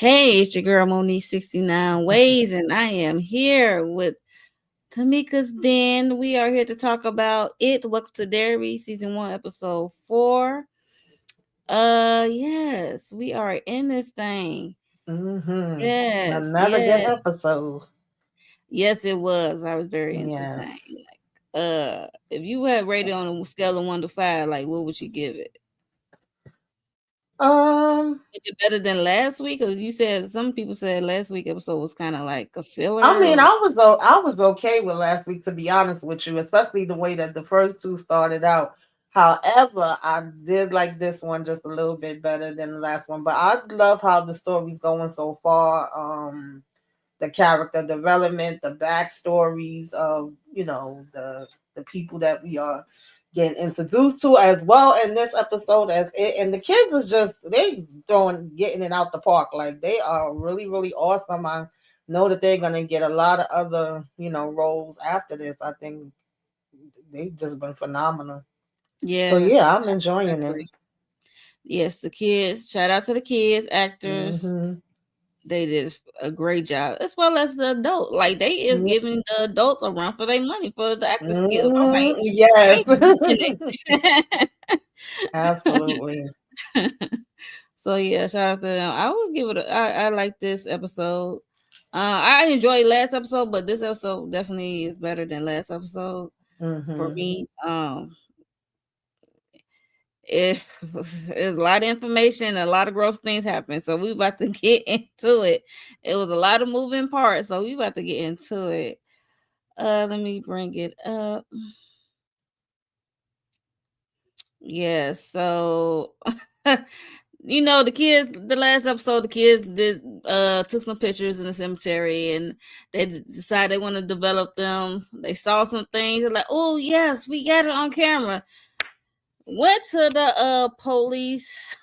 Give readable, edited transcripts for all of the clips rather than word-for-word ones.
Hey, it's your girl Monique 69 Ways, and I am here with Tamika's Den. We are here to talk about it. Welcome to Derry, season 1, episode 4. Yes, we are in this thing. Yes, Another good yes, episode. yes, it was. I was very Yes. entertained. If you had rated on a scale of 1 to 5, like what would you give it? Um, Is it better than last week? Because you said some people said last week episode was kind of like a I filler. mean, Or I was okay with last week, to be honest with you, especially the way that the first two started out. However, I did like this one just a little bit better than the last one. But I love how the story's going so far. The character development, the backstories of the people that we are getting introduced to as well in this episode as it, and the kids is just they doing getting it out the park. Like they are really awesome. I know that they're gonna get a lot of other roles after this. I think they've just been phenomenal. So yes, yeah, I'm I enjoying it. agree. Yes, the kids. Shout out to the kids, actors. Hmm. They did a great job, as well as the adult. Like they is giving the adults a run for their money for the acting skills. I'm like, Yes. they doing it. Absolutely. So yeah, shout out to them. I would give it. I like this episode. I enjoyed last episode, but this episode definitely is better than last episode for Hmm. me. It, it's a lot of information, a lot of gross things happen. So we about to get into it. It was a lot of moving parts, so we about to get into it. Let me bring it up. Yeah, so the kids, the last episode, the kids did took some pictures in the cemetery and they decided they want to develop them. They saw some things, they're like, oh yes, we got it on camera. Went to the police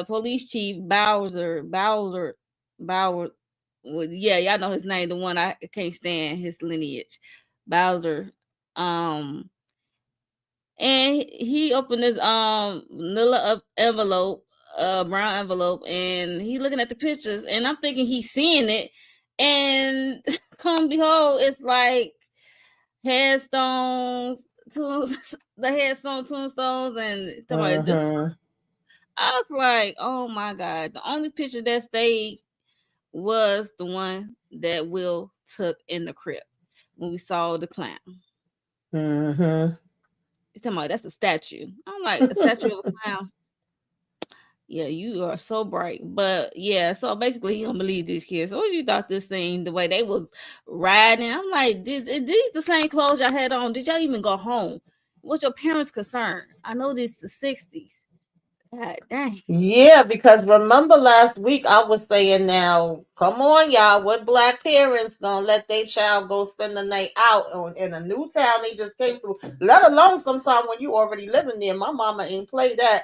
police chief Bowser. Well, yeah, y'all know his name, the one I can't stand his lineage, Bowser. Um, and he opened his manila envelope, brown envelope, and he looking at the pictures, and I'm thinking he's seeing it, and come behold, it's like headstones, the headstone tombstones, and this. Hmm. I was like, oh my God. The only picture that stayed was the one that Will took in the crypt when we saw the clown. Hmm. You talking about that's a statue. I'm like, a statue of a clown. Yeah, you are so bright. But yeah, so basically he don't believe these kids. So what you thought this thing, the way they was riding? I'm like, did these the same clothes y'all had on? Did y'all even go home? What's your parents' concern? I know this the 60s. God dang. Yeah, because remember last week I was saying, now, come on, y'all, what black parents gonna let their child go spend the night out in a new town they just came to, let alone sometime when you already living there. My mama ain't play that.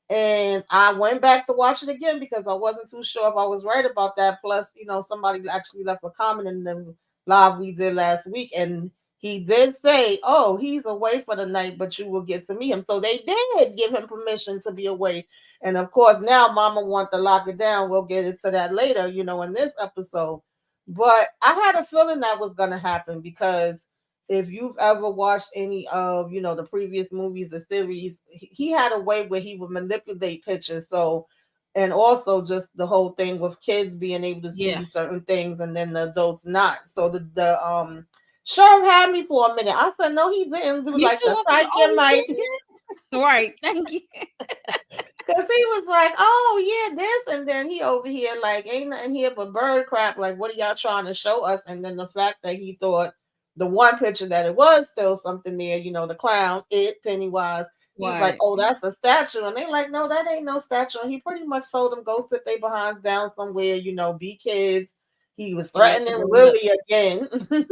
And I went back to watch it again because I wasn't too sure if I was right about that. Plus, somebody actually left a comment in the live we did last week, and he did say, oh, he's away for the night, but you will get to meet him. So they did give him permission to be away. And of course, now Mama wants to lock it down. We'll get into that later, in this episode. But I had a feeling that was going to happen because if you've ever watched any of, the previous movies, the series, he had a way where he would manipulate pictures. So, and also just the whole thing with kids being able to Yeah. see certain things and then the adults not. So the sheriff had me for a minute. I said, no, he didn't do Me like too. the I was like, oh, psychic you might. seen this? Right. Thank you. Cause he was like, "Oh yeah, this," and then he over here like, "Ain't nothing here but bird crap." Like, what are y'all trying to show us? And then the fact that he thought the one picture that it was still something there, the clown, Pennywise. He's like, Right. "Oh, that's a statue," and they like, "No, that ain't no statue." And he pretty much told them, "Go sit their behinds down somewhere, be kids." He was And let the threatening grown ups. Lily again.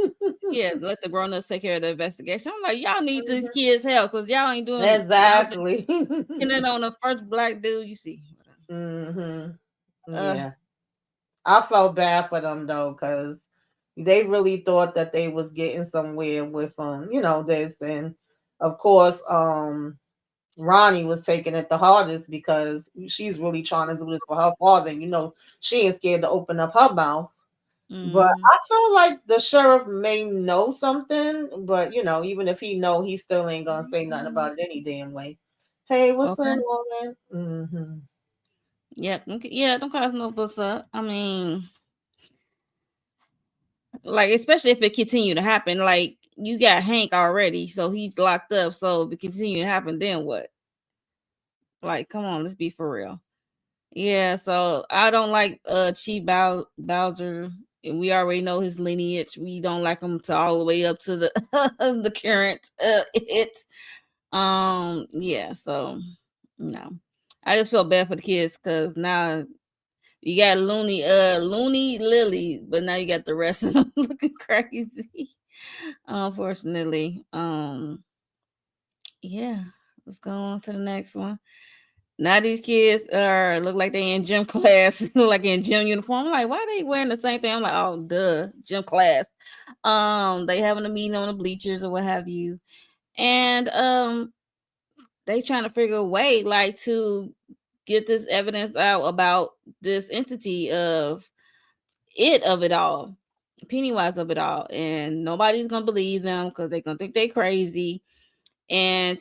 Yeah, let the grown ups take care of the investigation. I'm like, y'all need these kids' help because y'all ain't doing. Y'all just Exactly. hitting on the first black dude you see. Hmm. Uh, Yeah, I felt bad for them though, because they really thought that they was getting somewhere with this. And of course, Ronnie was taking it the hardest because she's really trying to do this for her father. She ain't scared to open up her mouth. But Mm-hmm. I feel like the sheriff may know something, but even if he know, he still ain't gonna say nothing about it any damn way. Hey, what's up, Okay. woman? Mm-hmm. Yep. Okay. Yeah. Don't cause no fuss up. I mean, like especially if it continue to happen. Like you got Hank already, so he's locked up. So if it continue to happen, then what? Like, come on, let's be for real. Yeah. So I don't like Chief Bowser. And we already know his lineage. We don't like him to all the way up to the the current it. Yeah. So no, I just feel bad for the kids because now you got Looney Lily, but now you got the rest of them looking crazy. Unfortunately. Yeah. Let's go on to the next one. Now these kids are look like they in gym class, look like in gym uniform. I'm like, why they wearing the same thing? I'm like, oh duh, gym class. They having a meeting on the bleachers or what have you. And they trying to figure a way like to get this evidence out about this entity of it all, Pennywise of it all, and nobody's gonna believe them because they're gonna think they crazy. And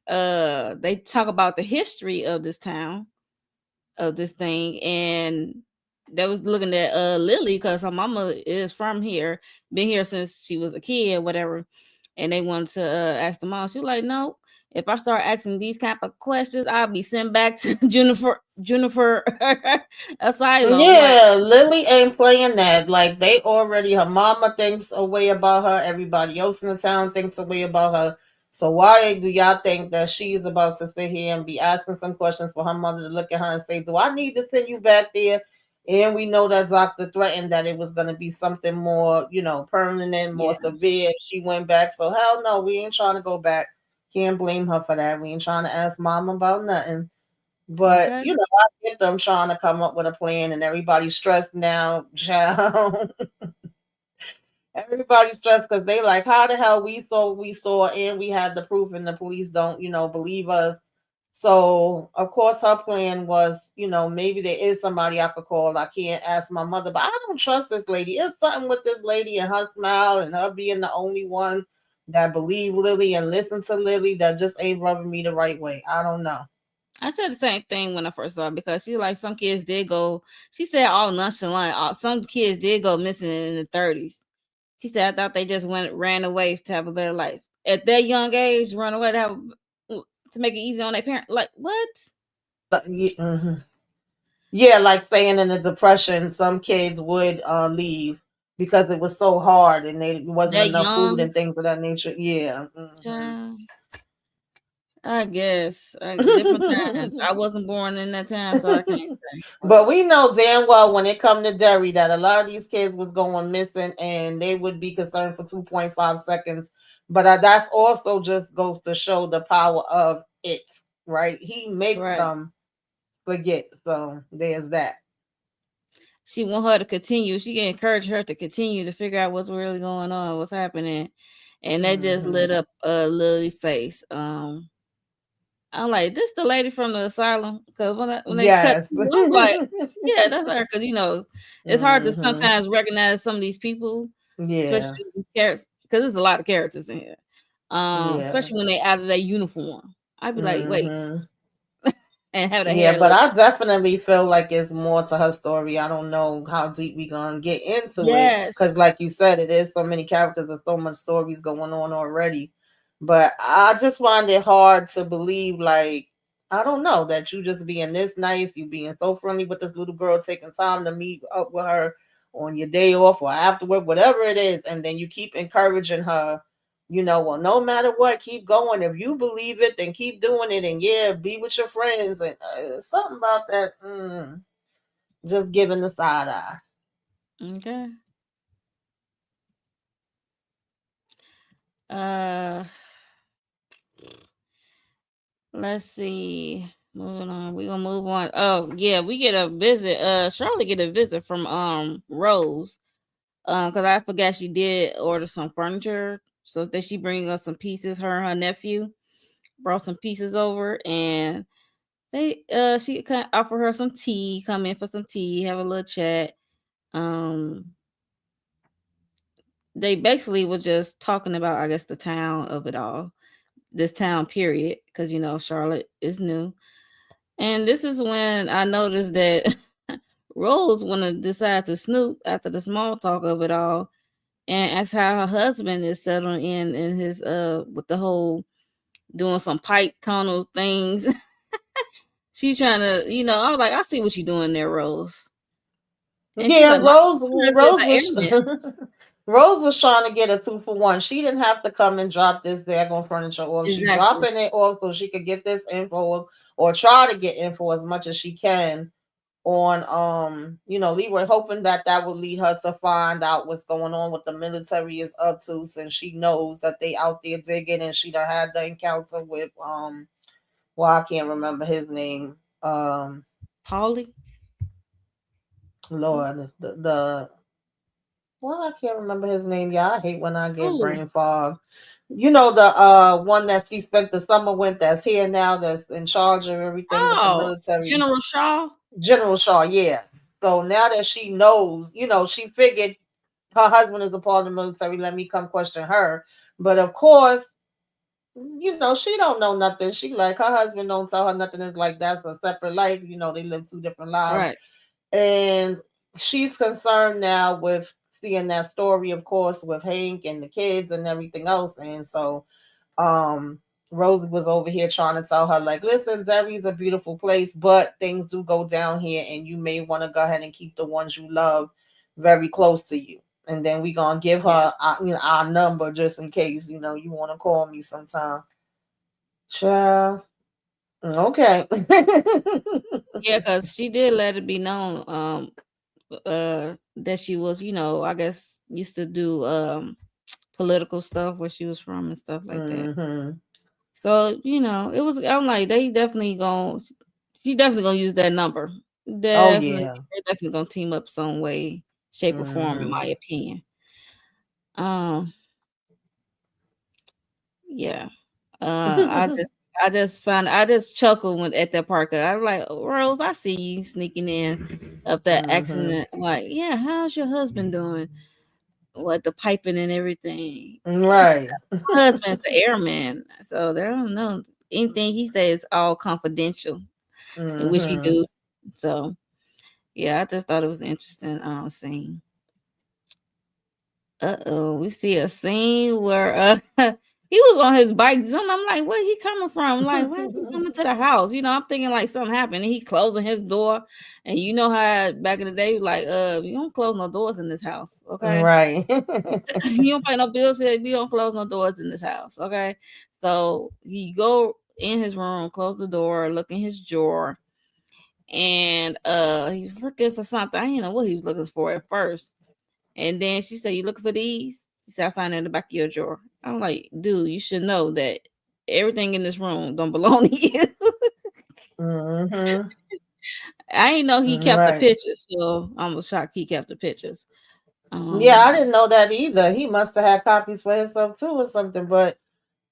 they talk about the history of this town, of this thing, and they was looking at Lily because her mama is from here, been here since she was a kid, whatever. And they wanted to ask the mom. She was like, no. If I start asking these kind of questions, I'll be sent back to Juniper Asylum. Like, Yeah, Lily ain't playing that. Like they already, her mama thinks a way about her. Everybody else in the town thinks a way about her. So why do y'all think that she's about to sit here and be asking some questions for her mother to look at her and say, "Do I need to send you back there?" And we know that doctor threatened that it was going to be something more, permanent, more yeah, severe if she went back. So hell no, we ain't trying to go back. Can't blame her for that. We ain't trying to ask mom about nothing. But okay. I get them trying to come up with a plan, and everybody's stressed now. Child. Everybody's stressed because they like, how the hell we saw, and we had the proof, and the police don't, believe us. So of course her plan was, maybe there is somebody I could call. I can't ask my mother, but I don't trust this lady. It's something with this lady and her smile and her being the only one that believe Lily and listen to Lily that just ain't rubbing me the right way. I don't know. I said the same thing when I first saw it because she like some kids did go. She said all nonchalant. Some kids did go missing in the 30s. She said I thought they just ran away to have a better life at that young age. Run away to make it easy on their parents. Like what? Mhm. Yeah, like saying in the depression, some kids would leave because it was so hard and there wasn't That enough food young and things of that nature. Yeah. child. I guess different times. I wasn't born in that time, so I can't say. But But we know damn well when it come to Derry that a lot of these kids was going missing and they would be concerned for 2.5 seconds. But that's also just goes to show the power of it, right? He makes right. them forget. So there's that. She want her to continue. She can encourage her to continue to figure out what's really going on, what's happening, and that just lit Hmm. up Lily face. I'm like, this the lady from the asylum because when they cut Yes. to, I'm like, yeah, that's her. Because it's hard to Hmm. sometimes recognize some of these people, especially Yeah. these characters, because there's a lot of characters in here. Yeah. Especially when they out of their uniform, I'd be like, wait, Hmm. and have the Yeah, hair but look. I definitely feel like it's more to her story. I don't know how deep we gonna get into it because, like Yes. you said, it is so many characters and so much stories going on already. But I just find it hard to believe, like, I don't know, that you just being this nice, you being so friendly with this little girl, taking time to meet up with her on your day off or afterward, whatever it is, and then you keep encouraging her. Well, no matter what, keep going. If you believe it, then keep doing it. And yeah, be with your friends. And something about that, just giving the side eye. Okay. Uh, let's see. Moving on. We gonna move on. Oh yeah, we get a visit. Charlotte get a visit from Rose. Cause I forgot she did order some furniture, so that she bring us some pieces. Her and her nephew. brought some pieces over, and they she kind of offered her some tea, come in for some tea, have a little chat. Um, they basically were just talking about, I guess, the town of it all, this town period, because Charlotte is new. And this is when I noticed that Rose wanna decide to snoop after the small talk of it all, and ask how her husband is settling in his with the whole doing some pipe tunnel things. She's trying to, I was like, I see what you doing there, Rose. And she's Yeah, like, my husband is Rose an was airman. Rose was trying to get a 2 for 1. She didn't have to come and drop this daggone furniture off. She Exactly. dropping it off so she could get this info or try to get info as much as she can on Leroy, hoping that that would lead her to find out what's going on, what the military is up to, since she knows that they out there digging, and she done had the encounter with well, I can't remember his name. um Polly. Lord, the well, I can't remember his name. Yeah, I hate when I get Ooh. brain fog. You know, the one that she spent the summer with, that's here now, that's in charge of everything with the Oh, military. General Shaw. General Shaw, yeah. So now that she knows, she figured her husband is a part of the military. Let me come question her. But of course, she don't know nothing. She like, her husband don't tell her nothing. It's like that's a separate life. They live two different lives. Right. And she's concerned now with seeing that story, of course, with Hank and the kids and everything else. And so um Rosie was over here trying to tell her, like, listen, Derry's a beautiful place, but things do go down here, and you may want to go ahead and keep the ones you love very close to you. And then we gonna give Yeah. her our number just in case you want to call me sometime. Child. Okay. Yeah, because she did let it be known that she was, I guess used to do political stuff where she was from and stuff like that. Hmm. So, it was, I'm like, they definitely going she definitely gonna use that number. Oh Definitely, yeah. they definitely gonna team up some way, shape, or form, in my Hmm. opinion. Um, yeah. I just chuckled when at that park. I was like, "Oh, Rose, I see you sneaking in of that Hmm. accident. Like, yeah, how's your husband doing? What the piping and everything?" And she Right. said, "My husband's an airman, so they don't know anything he says all confidential," in which he Hmm. do. So yeah, I just thought it was interesting scene. Uh-oh, we see a scene where he was on his bike zooming. I'm like, where he coming from? Like, why is he zooming to the house? I'm thinking like something happened. And he closing his door. And you know how back in the day, like, you don't close no doors in this house, okay? Right. You don't pay no bills here. You don't close no doors in this house, okay? So he go in his room, close the door, look in his drawer, and he was looking for something. I didn't know what he was looking for at first. And then she said, "You looking for these?" She said, "I found it in the back of your drawer." I'm like, "Dude, you should know that everything in this room don't belong to you." Hmm. I didn't know he kept the Right. pictures, so I'm shocked he kept the pictures. Yeah, I Um, didn't know that either. He must have had copies for himself too or something. But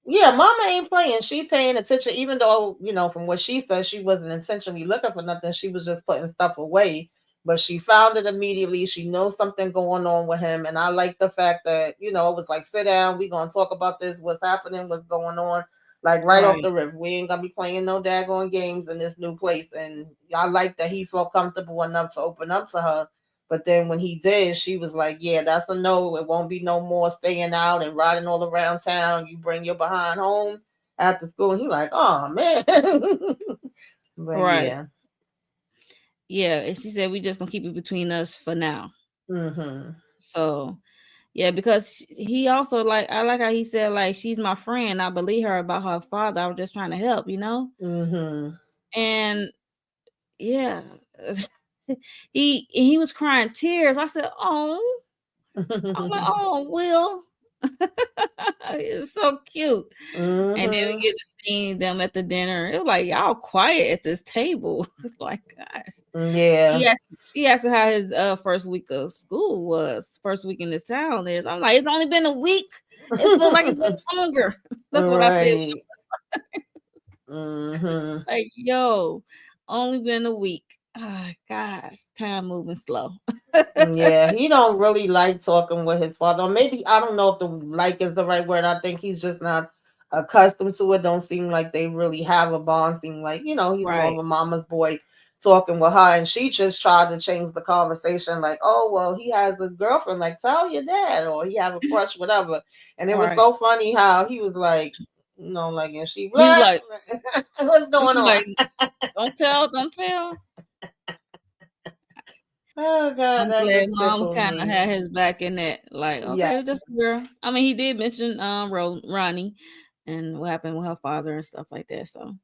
yeah, Mama ain't playing. She paying attention, even though, from what she said, she wasn't intentionally looking for nothing. She was just putting stuff away. But she found it immediately. She knows something going on with him. And I like the fact that, it was like, sit down, we gonna talk about this, what's happening, what's going on. Like right off right, the rip. We ain't gonna be playing no daggone games in this new place. And I like that he felt comfortable enough to open up to her. But then when he did, she was like, yeah, that's a no. It won't be no more staying out and riding all around town. You bring your behind home after school. And he like, oh, man. But right. yeah. Yeah, and she said we just gonna keep it between us for now. Mm-hmm. So yeah, because he also like I like how he said like she's my friend. I believe her about her father. I was just trying to help. Mm-hmm. And yeah, he was crying tears. I said, "Oh," I'm like, "Oh, Will." It's so cute. And then we Mm-hmm. get to see them at the dinner. It was like y'all quiet at this table. Like, gosh. Yeah. He asked how his first week of school was, first week in this town is. I'm like, it's only been a week. It feels like it's been longer. That's what I said. Right. Mm-hmm. Like, yo, only been a week. Ah, gosh, time moving slow. Yeah, he don't really like talking with his father. Or maybe I don't know if the like is the right word. I think he's just not accustomed to it. Don't seem like they really have a bond. Seem like, he's more of Right, a mama's boy talking with her, and she just tried to change the conversation. Like, oh well, he has a girlfriend. Like, tell your dad, or he have a crush, whatever. And it was right. so funny how he was like, like, and she He was black. like, What's he going was on? like, don't tell, don't tell. Oh God, I'm that glad just mom tickled kind of me. had his back in that. Like, Yeah. okay, just a girl. I mean, he did mention Ronnie and what happened with her father and stuff like that. So,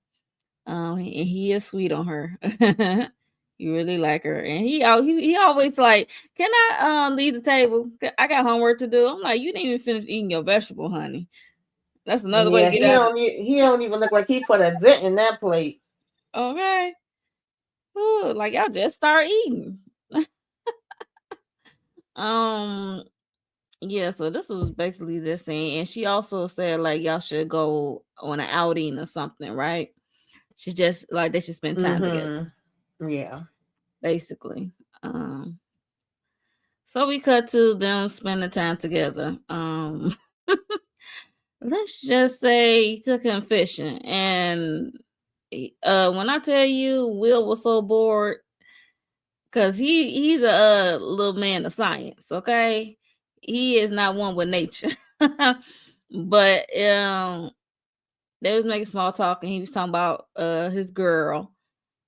he is sweet on her. You really like her, and he always like, can I leave the table? I got homework to do. I'm like, you didn't even finish eating your vegetable, honey. That's another way to Yeah, get he out of don't he don't even look like he put a dent in that plate. okay. Ooh, like y'all just start eating. Um, yeah, so this was basically this thing. And she also said like y'all should go on an outing or something, right? She just like they should spend time together, Mhm. Yeah. basically. So we cut to them spending time together. Let's just say he took him fishing. And when I tell you Will was so bored, because he's a little man of science, okay? He is not one with nature. But they was making small talk and he was talking about his girl.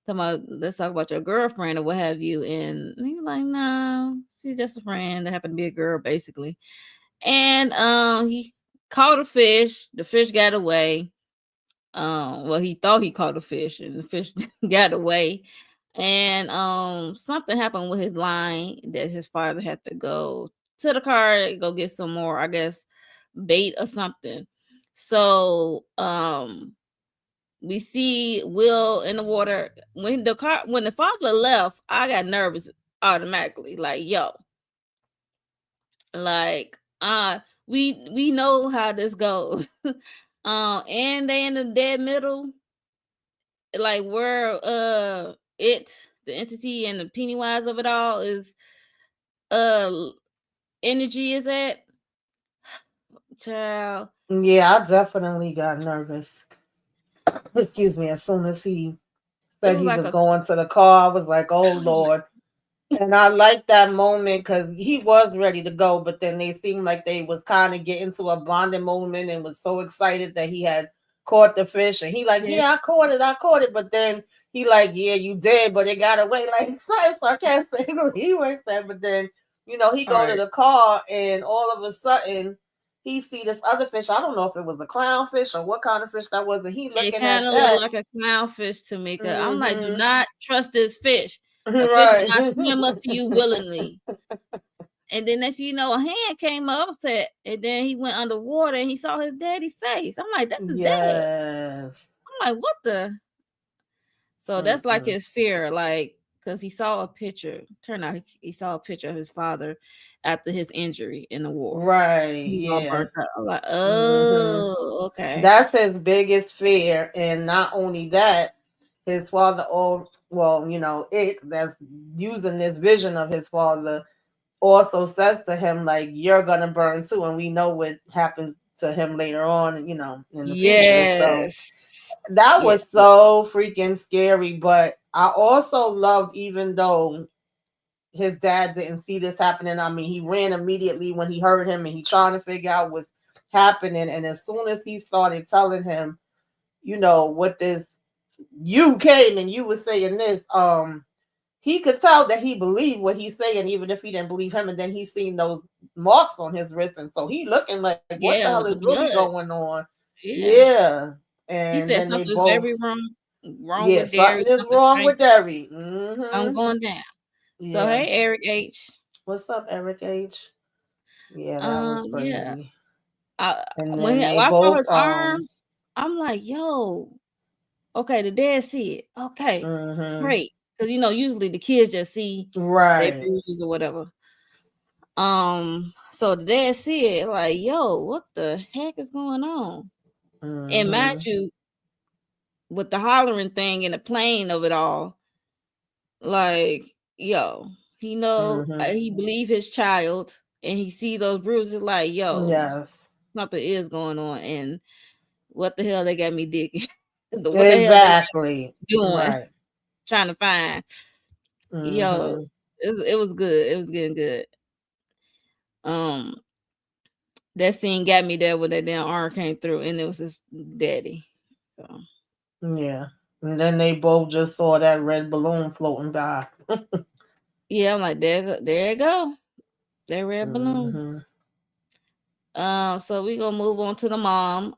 Talking about let's talk about your girlfriend or what have you. And he was like, no, she's just a friend that happened to be a girl, basically. And he caught a fish. The fish got away. Well, he thought he caught a fish and the fish got away. And something happened with his line that his father had to go to the car, go get some more, I guess, bait or something. So we see Will in the water. When the father left, I got nervous automatically. Like, yo, like we know how this goes. And they in the dead middle, like where the entity and the Pennywise of it all is uh energy is at, child. Yeah, I definitely got nervous. Excuse me. As soon as he It said was he like was a going to the car, I was like, "Oh Lord." And I liked that moment because he was ready to go, but then they seemed like they was kind of getting to a bonding moment and was so excited that he had caught the fish. And he like, yeah, yeah, I caught it. But then he like, yeah, you did, but it got away. Like, sorry, sarcastically, he was said. But then, he all go to right. the car and all of a sudden he see this other fish. I don't know if it was a clownfish or what kind of fish that was. And he It looking kind at of looked that. like a clownfish to me. Cause I'm like, do Mm-hmm. not trust this fish. A fish will Right. not swim up to you willingly. And then next thing you know, a hand came up, said, and then he went underwater and he saw his daddy face. I'm like, that's his dad. Yes. I'm like, what the? So that's like Mm-mm. his fear, like, because he saw a picture. Turned out he saw a picture of his father after his injury in the war. Right. He was all Yeah. burnt out. I'm like, Hmm. oh, okay. That's his biggest fear, and not only that, his father. Oh, well, it that's using this vision of his father also says to him like, "You're gonna burn too," and we know what happens to him later on. In the future. So Yes. that Yes. was Yes. so freaking scary. But I also loved, even though his dad didn't see this happening. I mean, he ran immediately when he heard him and he trying to figure out what's happening. And as soon as he started telling him, what this you came and you was saying this, he could tell that he believed what he's saying, even if he didn't believe him. And then he seen those marks on his wrist, and so he looking like, what the hell Yeah, is the really blood. going on? Yeah. Yeah. He And said then they something's both, very wrong yeah, with Derry, something is something wrong strange, with Derry. something going down. So Yeah. hey, Eric H. What's up, Eric H? Yeah, that was Yeah. crazy. I And when, then they I saw both his arm, I'm like, yo, okay, the dad see it. Okay, mhm. great. Because usually the kids just see their Right. bruises or whatever. So the dad see it, like, yo, what the heck is going on? And mind Mhm. you, with the hollering thing and the playing of it all, like, yo, he know, Mhm. he believe his child, and he see those bruises, like, yo, Yes. something is going on, and what the hell they got me digging? What the hell they got Exactly. doing? Right. Trying to find, yo, Mhm. it was good. It was getting good. Um, that scene got me there when that damn arm came through, and it was his daddy. So Yeah. And then they both just saw that red balloon floating by. yeah, I'm like, there you go, that red balloon. Mhm. So we gonna move on to the mom,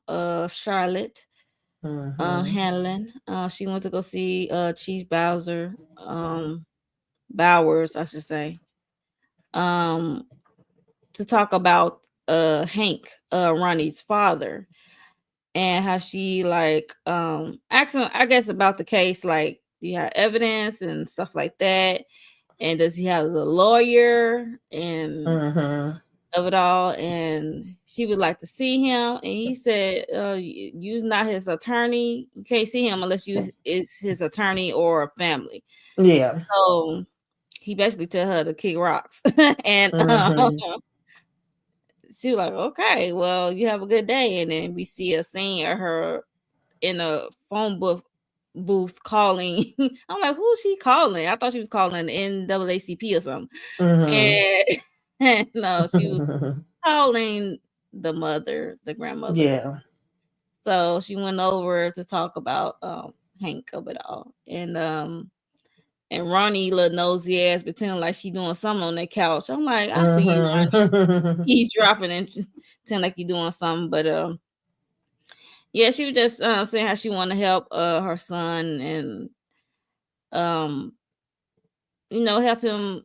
Charlotte, Mhm. Hanlon. She went to go see Cheese Bowser, Bowers, I should say. Um, to talk about Hank, Ronnie's father, and how she like asked him, I guess, about the case, like, do you have evidence and stuff like that, and does he have a lawyer and Mhm. of it all, and she would like to see him, and he said, you's not his attorney, you can't see him unless you is his attorney or a family. Yeah. So he basically tell her to kick rocks. And Mhm. she was like, okay, well, you have a good day. And then we see a scene of her in a phone booth calling. I'm like, who's she calling? I thought she was calling NAACP or something. Mhm. And no, she was calling the mother, the grandmother. Yeah. So she went over to talk about Hank of it all. And Ronnie, little nosy ass, pretending like she doing something on that couch. I'm like, I see you, Ronnie. Mhm. He's dropping and pretend like you doing something. But yeah, she was just saying how she want to help her son, and um help him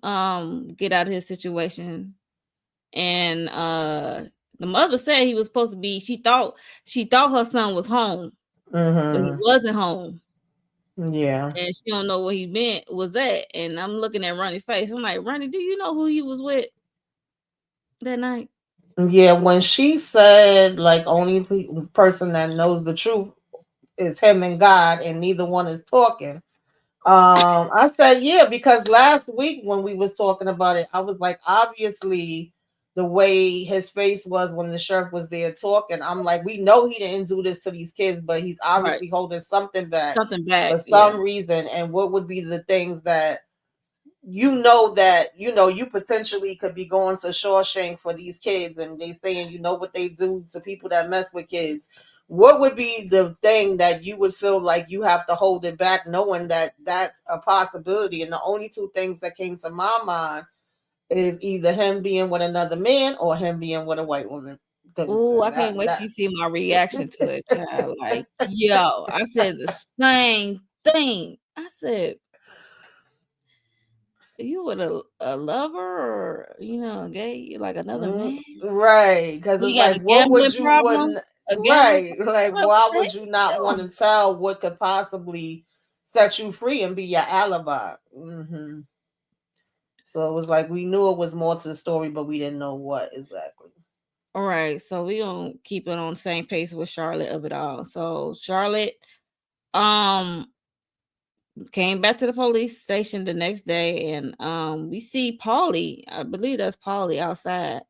get out of his situation. And the mother said he was supposed to be, she thought her son was home, but he Mhm. wasn't home. Yeah. And she don't know where he been was at. And I'm looking at Ronnie's face. I'm like, Ronnie, do you know who he was with that night? Yeah, when she said like only person that knows the truth is him and God, and neither one is talking. I said yeah, because last week when we was talking about it, I was like, obviously the way his face was when the sheriff was there talking, I'm like, we know he didn't do this to these kids, but he's Right. obviously holding something back Something back. for Yeah. some reason. And what would be the things that that you potentially could be going to Shawshank for these kids, and they saying what they do to people that mess with kids. What would be the thing that you would feel like you have to hold it back, knowing that that's a possibility? And the only two things that came to my mind is either him being with another man or him being with a white woman. 'Cause Oh, I that can't wait till that you see my reaction to it, child. Like, yo, I said the same thing. I said, you with a lover, or gay, like another man? Right, because it's You got like, a what would gambling you problem? wouldn't A gambling right? problem? Like, Like, what why the would you not hell want you to doing? tell what could possibly set you free and be your alibi? So it was like we knew it was more to the story, but we didn't know what exactly. All right, so we gonna keep it on the same pace with Charlotte of it all. So Charlotte um came back to the police station the next day, and we see Paulie, I believe that's Paulie, outside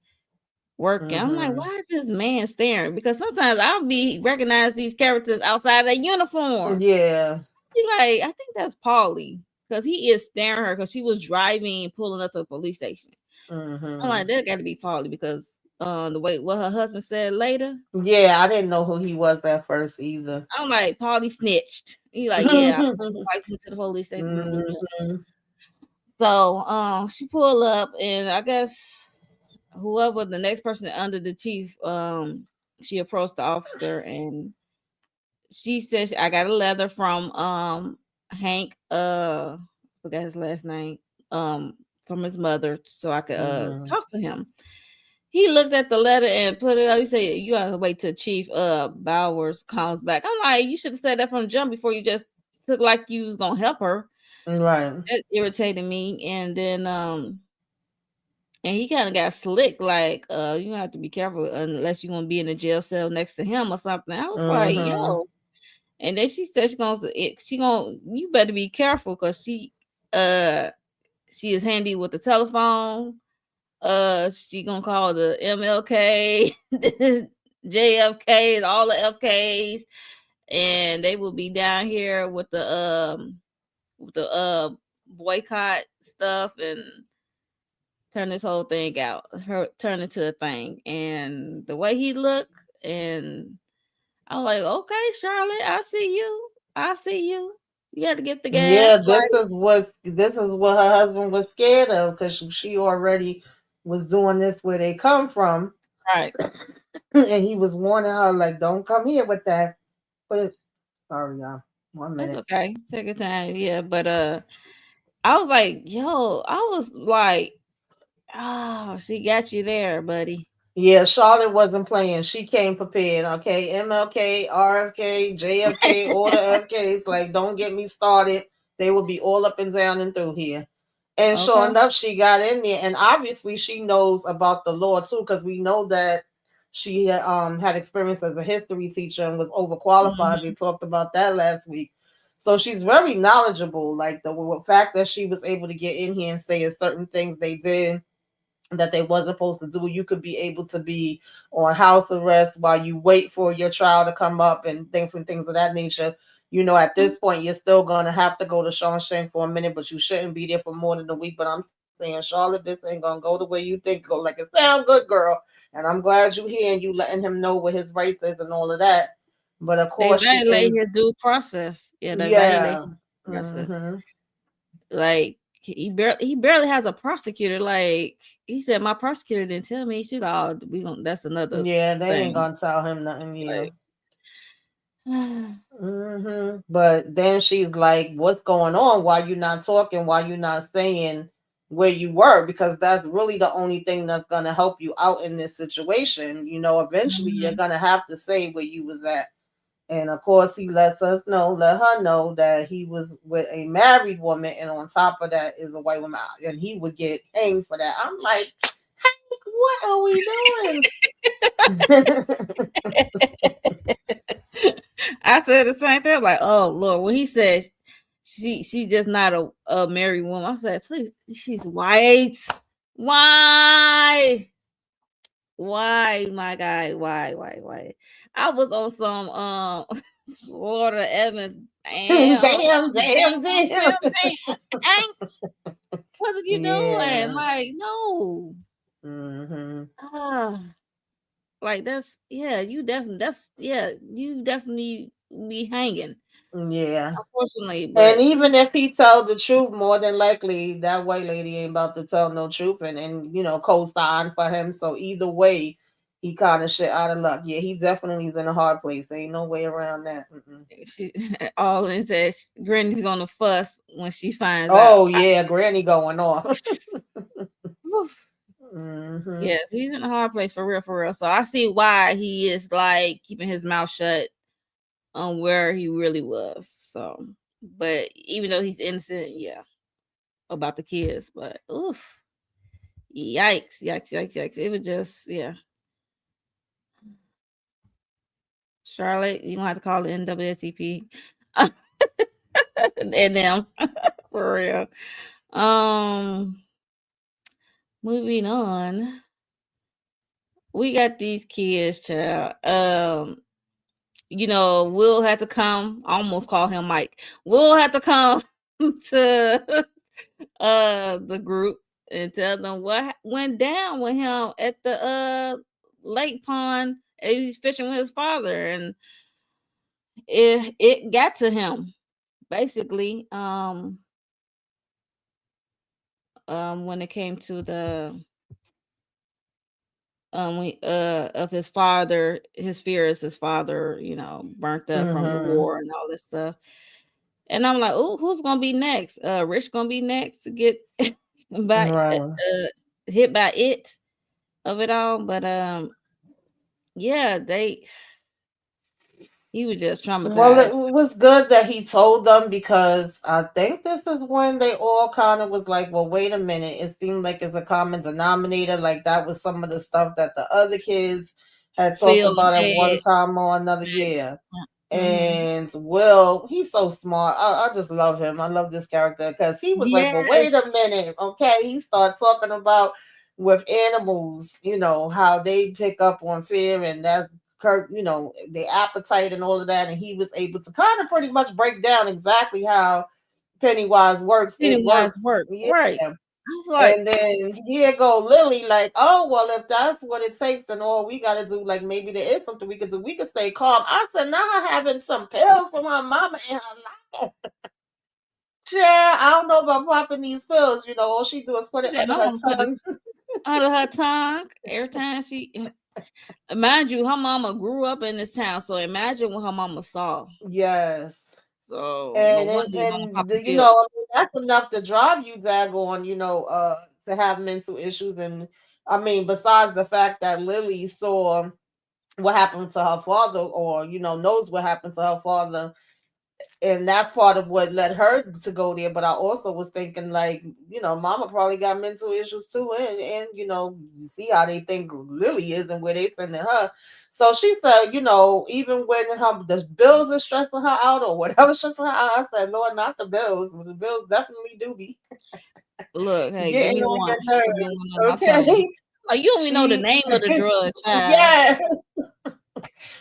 working. I'm like, Mm-hmm. why is this man staring? Because sometimes I'll be recognize these characters outside their uniform. Yeah. Be like, I think that's Paulie, because he is staring her because she was driving, pulling up to the police station. I'm Mm-hmm. like, that got to be Paulie, because the way what her husband said later. Yeah, I didn't know who he was at first either. I'm like, Paulie snitched. He like, yeah, I saw his wife went to the police station. Blah, blah, blah. Mm-hmm. So she pulled up, and I guess whoever the next person under the chief, she approached the officer, and she says, I got a letter from Hank, forgot his last name, from his mother, so I could Mm-hmm. talk to him. He looked at the letter and put it up. He said, you gotta wait till Chief Bowers comes back. I'm like, you should have said that from the jump before you just took like you was gonna help her. Right. That irritated me. And then and he kind of got slick, like, you have to be careful unless you're gonna be in a jail cell next to him or something. I was like, Mm-hmm. yo. And then she said she gonna you better be careful because uh she is handy with the telephone. She gonna call the MLK, JFKs, all the FKs, and they will be down here with the boycott stuff and turn this whole thing out, her turn it to a thing. And the way he looked, and I'm like, okay, Charlotte, I see you. I see you. You had to get the gas. Yeah, this is what her husband was scared of because she already was doing this where they come from, Right. and he was warning her like, "Don't come here with that." But sorry, y'all. One That's minute. okay. Take your time. Yeah, but I was like, yo, I was like, oh, she got you there, buddy. Yeah, Charlotte wasn't playing. She came prepared. Okay, MLK, RFK, JFK, all the FKs. Like, don't get me started. They will be all up and down and through here. And sure Okay. enough, she got in there, and obviously she knows about the law too, because we know that she had experience as a history teacher and was overqualified. They Mhm. talked about that last week, so she's very knowledgeable. Like the fact that she was able to get in here and say certain things they did that they wasn't supposed to do. You could be able to be on house arrest while you wait for your trial to come up and different things of that nature. You know, at this point, you're still going to have to go to Shawshank for a minute, but you shouldn't be there for more than a week. But I'm saying, Charlotte, this ain't going to go the way you think it go. Like, it sound good, girl. And I'm glad you here and you letting him know what his rights is and all of that. But of They course, she violate can, his due process. Yeah, they violate yeah. his process. Hmm. Like he barely has a prosecutor. Like he said, my prosecutor didn't tell me. She's like, oh, we gonna that's another Yeah, they ain't thing. going to tell him nothing. Yeah. Like, But then she's like, "What's going on? Why you not talking? Why you not saying where you were? Because that's really the only thing that's gonna help you out in this situation. You know, eventually you're mhm. gonna have to say where you was at." And of course, he let her know that he was with a married woman, and on top of that is a white woman, and he would get hanged for that. I'm like, what are we doing? I said the same thing. Like, oh Lord, when he said she just not a married woman, I said, please, she's white. Why? Why, my guy? Why? I was on some Florida Evans. Damn, Damn, damn, damn. ain't what are you doing? Yeah. Like, no. Hmm. Ah, like you definitely be hanging, Yeah. unfortunately. And But even if he tell the truth, more than likely that white lady ain't about to tell no truth and co-sign for him. So either way, he kind of shit out of luck. Yeah, he definitely is in a hard place. Ain't no way around that. Mm-mm. she all in said Granny's gonna fuss when she finds out. Oh yeah, Granny going off. Whew. Hmm. Yes, he's in a hard place for real, for real. So I see why he is like keeping his mouth shut on where he really was. So, but even though he's innocent, yeah, about the kids, but oof, yikes. It was just, yeah. Charlotte, you gonna have to call the NWSCP and them for real. Um, moving on, we got these kids, child. Will had to come. I almost call him Mike. Will had to come to the group and tell them what went down with him at the lake pond. And he's fishing with his father, and it got to him basically. When it came to the of his father, his fear is his father, burnt up from the Hmm. war and all this stuff. And I'm like, oh, who's gonna be next? Rich gonna be next to get by Right. hit by it of it all. But yeah, he was just Well, it traumatized. was good that he told them because I think this is when they all kind of was like, well, wait a minute. It seemed like it's a common denominator. Like that was some of the stuff that the other kids had talked Phil and about at one Ted, time or another year. Mm-hmm. And Will, he's so smart. I just love him. I love this character because he was like, "Well, wait a Yes. minute, okay." He starts talking about with animals, how they pick up on fear, and that's Kirk, the appetite and all of that. And he was able to kind of pretty much break down exactly how Pennywise works. It Pennywise works, work. yeah. Right. I was like, And then here go Lily, like, oh well, if that's what it takes, then all we gotta do, like maybe there is something we could do. We could stay calm. I said, now her having some pills from her mama in her life. Yeah, I don't know about popping these pills. All she do is put she it said, under my her mama put it tongue. under her tongue every time she. Mind you, her mama grew up in this town, so imagine what her mama saw. Yes. So no And wonder and, your mama and popping the, pills. I mean, that's enough to drive you daggone, to have mental issues. And I mean, besides the fact that Lily saw what happened to her father, or knows what happened to her father, and that's part of what led her to go there. But I also was thinking, like, mama probably got mental issues too, and you see how they think Lily is and where they sending her. So she said, even when the bills are stressing her out or whatever stressing her out, I said, Lord, not the bills. The bills definitely do be Look, hey, give getting me on one. your Give me nerves. one on my tongue. Okay. Like you don't even know the She name of the drug, child. yeah,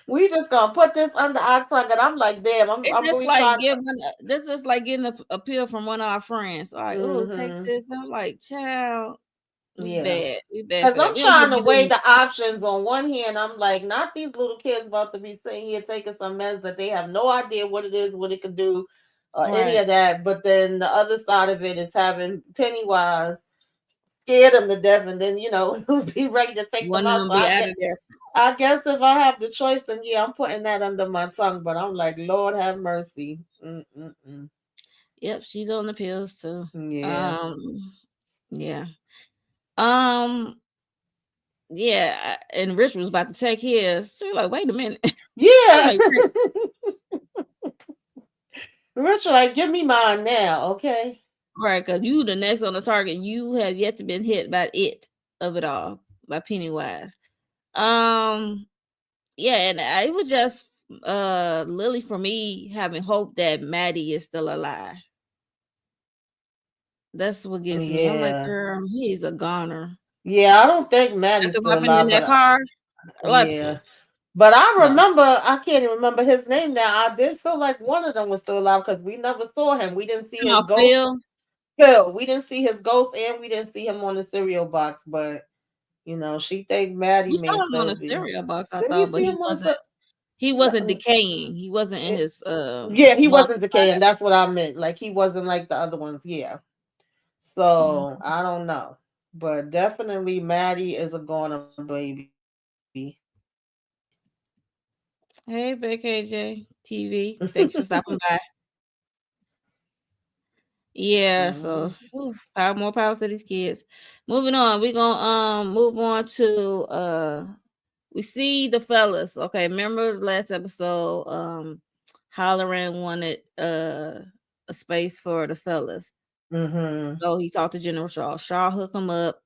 we just gonna put this under our tongue. And I'm like, damn, I'm It's I'm just really like trying. giving. This just like getting a pill from one of our friends. Like, oh, take Hmm. this. I'm like, child, we Yeah. bad. We bad Because for that. I'm We don't trying supposed to to be weigh doing. the options. On one hand, I'm like, not these little kids about to be sitting here taking some meds that they have no idea what it is, what it could do, or any Right. of that. But then the other side of it is having Pennywise scared them to death, and then be ready to take them Wanting out. them So to be I out guess, of there. I guess if I have the choice, then yeah, I'm putting that under my tongue. But I'm like, Lord have mercy. Mm-mm-mm. Yep, she's on the pills too. Yeah. Um, yeah. Um, yeah. And Rich was about to take his. So we're like, wait a minute. I'm Yeah. like, Rich, Richard, like, give me mine now, okay? right? Because you the next on the target. You have yet to been hit by it of it all by Pennywise. Um, yeah, and it was just Lily for me having hope that Maddie is still alive. That's what gets me. I'm like, Yeah. girl, he's a goner. Yeah, I don't think Maddie's After still hopping in alive, that car, like, yeah. But I no. remember, I can't even remember his name now. I did feel like one of them was still alive because we never saw him. We didn't see Come his on, ghost. Phil. Phil, we didn't see his ghost, and we didn't see him on the cereal box. But she think Maddie We may saw him on still the be. cereal box, I Did we thought, but see him on the? he wasn't decaying. He wasn't in It, his yeah, he wasn't decaying. mummified. That's what I meant. Like he wasn't like the other ones. Yeah. So Mhm. I don't know, but definitely Maddie is a goner baby. Hey, Big KJ TV. Thanks for stopping by. Yeah, so Mhm. power more power to these kids. Moving on, we're gonna move on to we see the fellas. Okay, remember the last episode, Holleran wanted a space for the fellas. Mhm. So he talked to General Shaw. Shaw hook him up,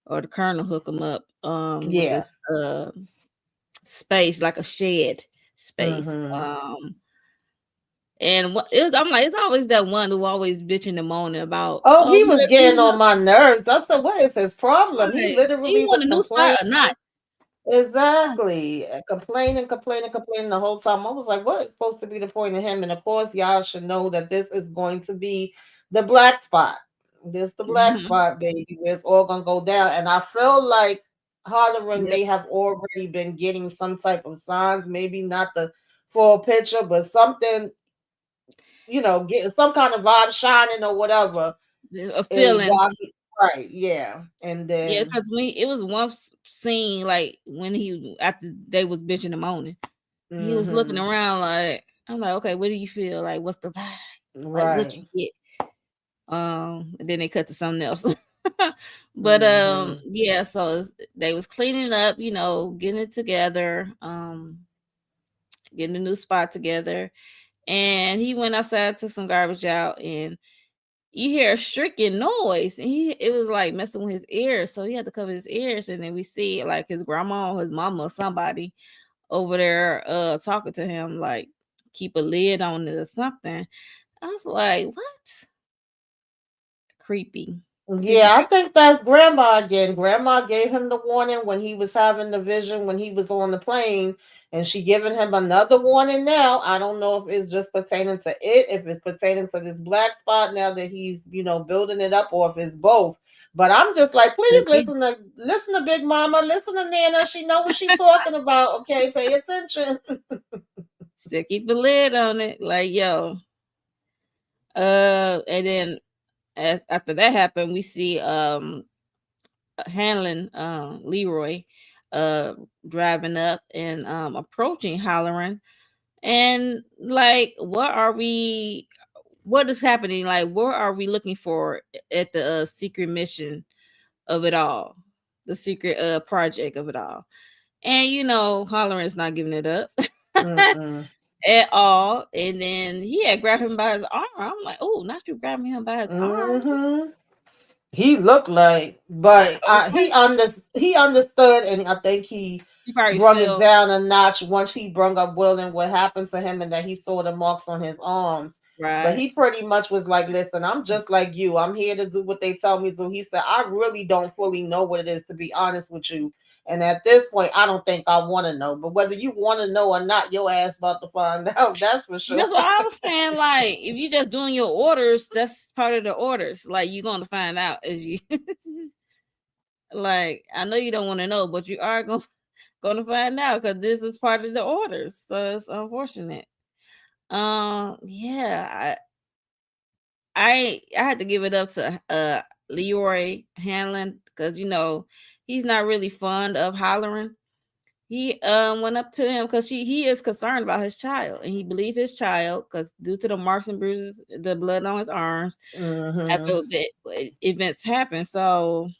or the Colonel hook him up with Yeah. this space, like a shed space. Mhm. And what it was, I'm like, it's always that one who always bitching and moaning about, Oh, oh, he we was better getting clean on up. my nerves. I said, "What is his problem?" He Right. Do you literally want was a new spot complaining. or not? Exactly. Complaining the whole time. I was like, what is supposed to be the point of him? And of course, y'all should know that this is going to be the black spot. This the black Mhm. spot, baby, where it's all gonna go down. And I feel like Holleran Yep. may have already been getting some type of signs, maybe not the full picture, but something, getting some kind of vibe shining or whatever. A And feeling. while right, yeah. And Yeah, then because it was one scene like when he after they was bitching and moaning, he was looking mhm. around like, I'm like, okay, what do you feel like? What's the vibe? Like what Right. you get? And then they cut to something else. But Mhm. yeah, so they was cleaning up, getting it together, getting a new spot together, and he went outside, took some garbage out, and you hear a shrieking noise, and it was like messing with his ears, so he had to cover his ears, and then we see like his grandma or his mama or somebody over there talking to him like, keep a lid on it or something. I was like, what? Creepy. Creepy, Yeah, I creepy. think that's grandma again. Grandma gave him the warning when he was having the vision when he was on the plane, and she giving him another warning now. I don't know if it's just pertaining to it, if it's pertaining to this black spot now that he's, building it up, or if it's both. But I'm just like, please Could be. listen to Big Mama, listen to Nana. She know what she's talking about. Okay, pay attention. Still keep a lid on it. Like, yo. And then after that happened, we see handling Leroy uh driving up and approaching Hollering, and like what is happening, like what are we looking for at the secret mission of it all, the secret project of it all. And Hollering's not giving it up Mm-mm. at all. And then he had grabbed him by his arm. I'm like, oh, not you grabbing him by his arm. Mm-hmm. He looked like, but Okay. he understood, and I think he You probably brung it feel down a notch once he brung up Will and what happened to him, and that he saw the marks on his arms. But right. he pretty much was like, "Listen, I'm just like you. I'm here to do what they tell me to." He said, "I really don't fully know what it is, to be honest with you. And at this point, I don't think I want to know. But whether you want to know or not, your ass about to find out. That's for sure." That's what I was saying. Like, if you just doing your orders, that's part of the orders. Like, you're gonna find out as you like. I know you don't want to know, but you are gonna find out because this is part of the orders. So it's unfortunate. Yeah, I had to give it up to Leroy Hanlon because he's not really fond of Hollering. He went up to him because he is concerned about his child, and he believed his child because due to the marks and bruises, the blood on his arms Mm-hmm. after the events happened. So,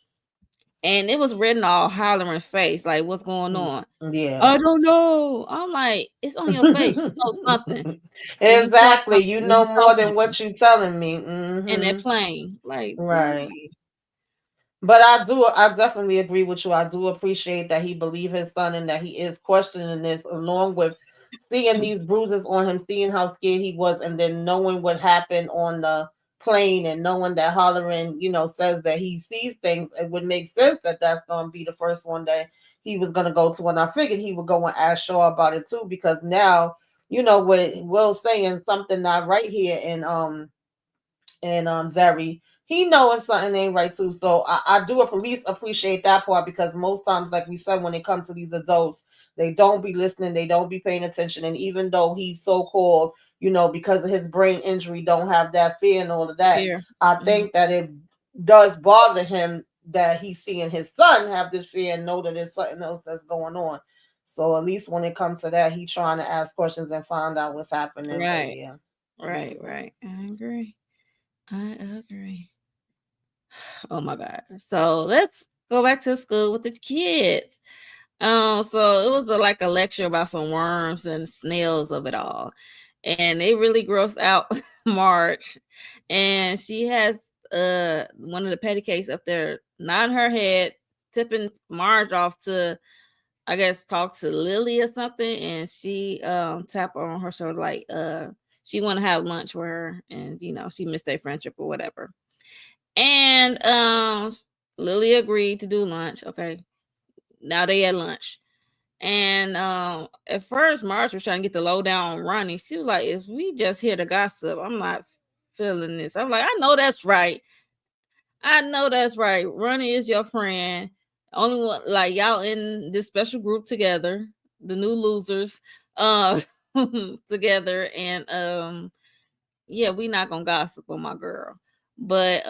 and it was written all Hollering's face, like, what's going on? Yeah. I don't know. I'm like, it's on your face. You know something when you saw Exactly. something, You when you know saw more than something what you telling me. in that Hmm. plane. Like, dude, Right. But I definitely agree with you. I do appreciate that he believed his son and that he is questioning this, along with seeing these bruises on him, seeing how scared he was, and then knowing what happened on the plane, and knowing that Hollering, says that he sees things. It would make sense that that's going to be the first one that he was going to go to. And I figured he would go and ask Shaw about it too, because now, what Will's saying, something not right here, and Zeri, he knows something ain't right too. So I do at least appreciate that part, because most times, like we said, when it comes to these adults, they don't be listening, they don't be paying attention. And even though he's so called, because of his brain injury, don't have that fear and all of that, fear. I Mhm. think that it does bother him that he's seeing his son have this fear and know that there's something else that's going on. So at least when it comes to that, he trying to ask questions and find out what's happening. But Right, yeah. right, right. I agree. I agree. Oh my God. So let's go back to school with the kids. So it was like a lecture about some worms and snails of it all. And they really grossed out Marge. And she has one of the patty cakes up there, nodding her head, tipping Marge off to, I guess, talk to Lily or something. And she tapped her on her shoulder like she wanna have lunch with her, and she missed their friendship or whatever. And Lily agreed to do lunch. Okay. Now they at lunch. And at first Marge was trying to get the lowdown on Ronnie. She was like, "Is we just here to gossip? I'm not feeling this." I'm like, "I know that's right. I know that's right. Ronnie is your friend. Only one, like, y'all in this special group together, the new losers, uh together. And yeah, we not gonna gossip on my girl." But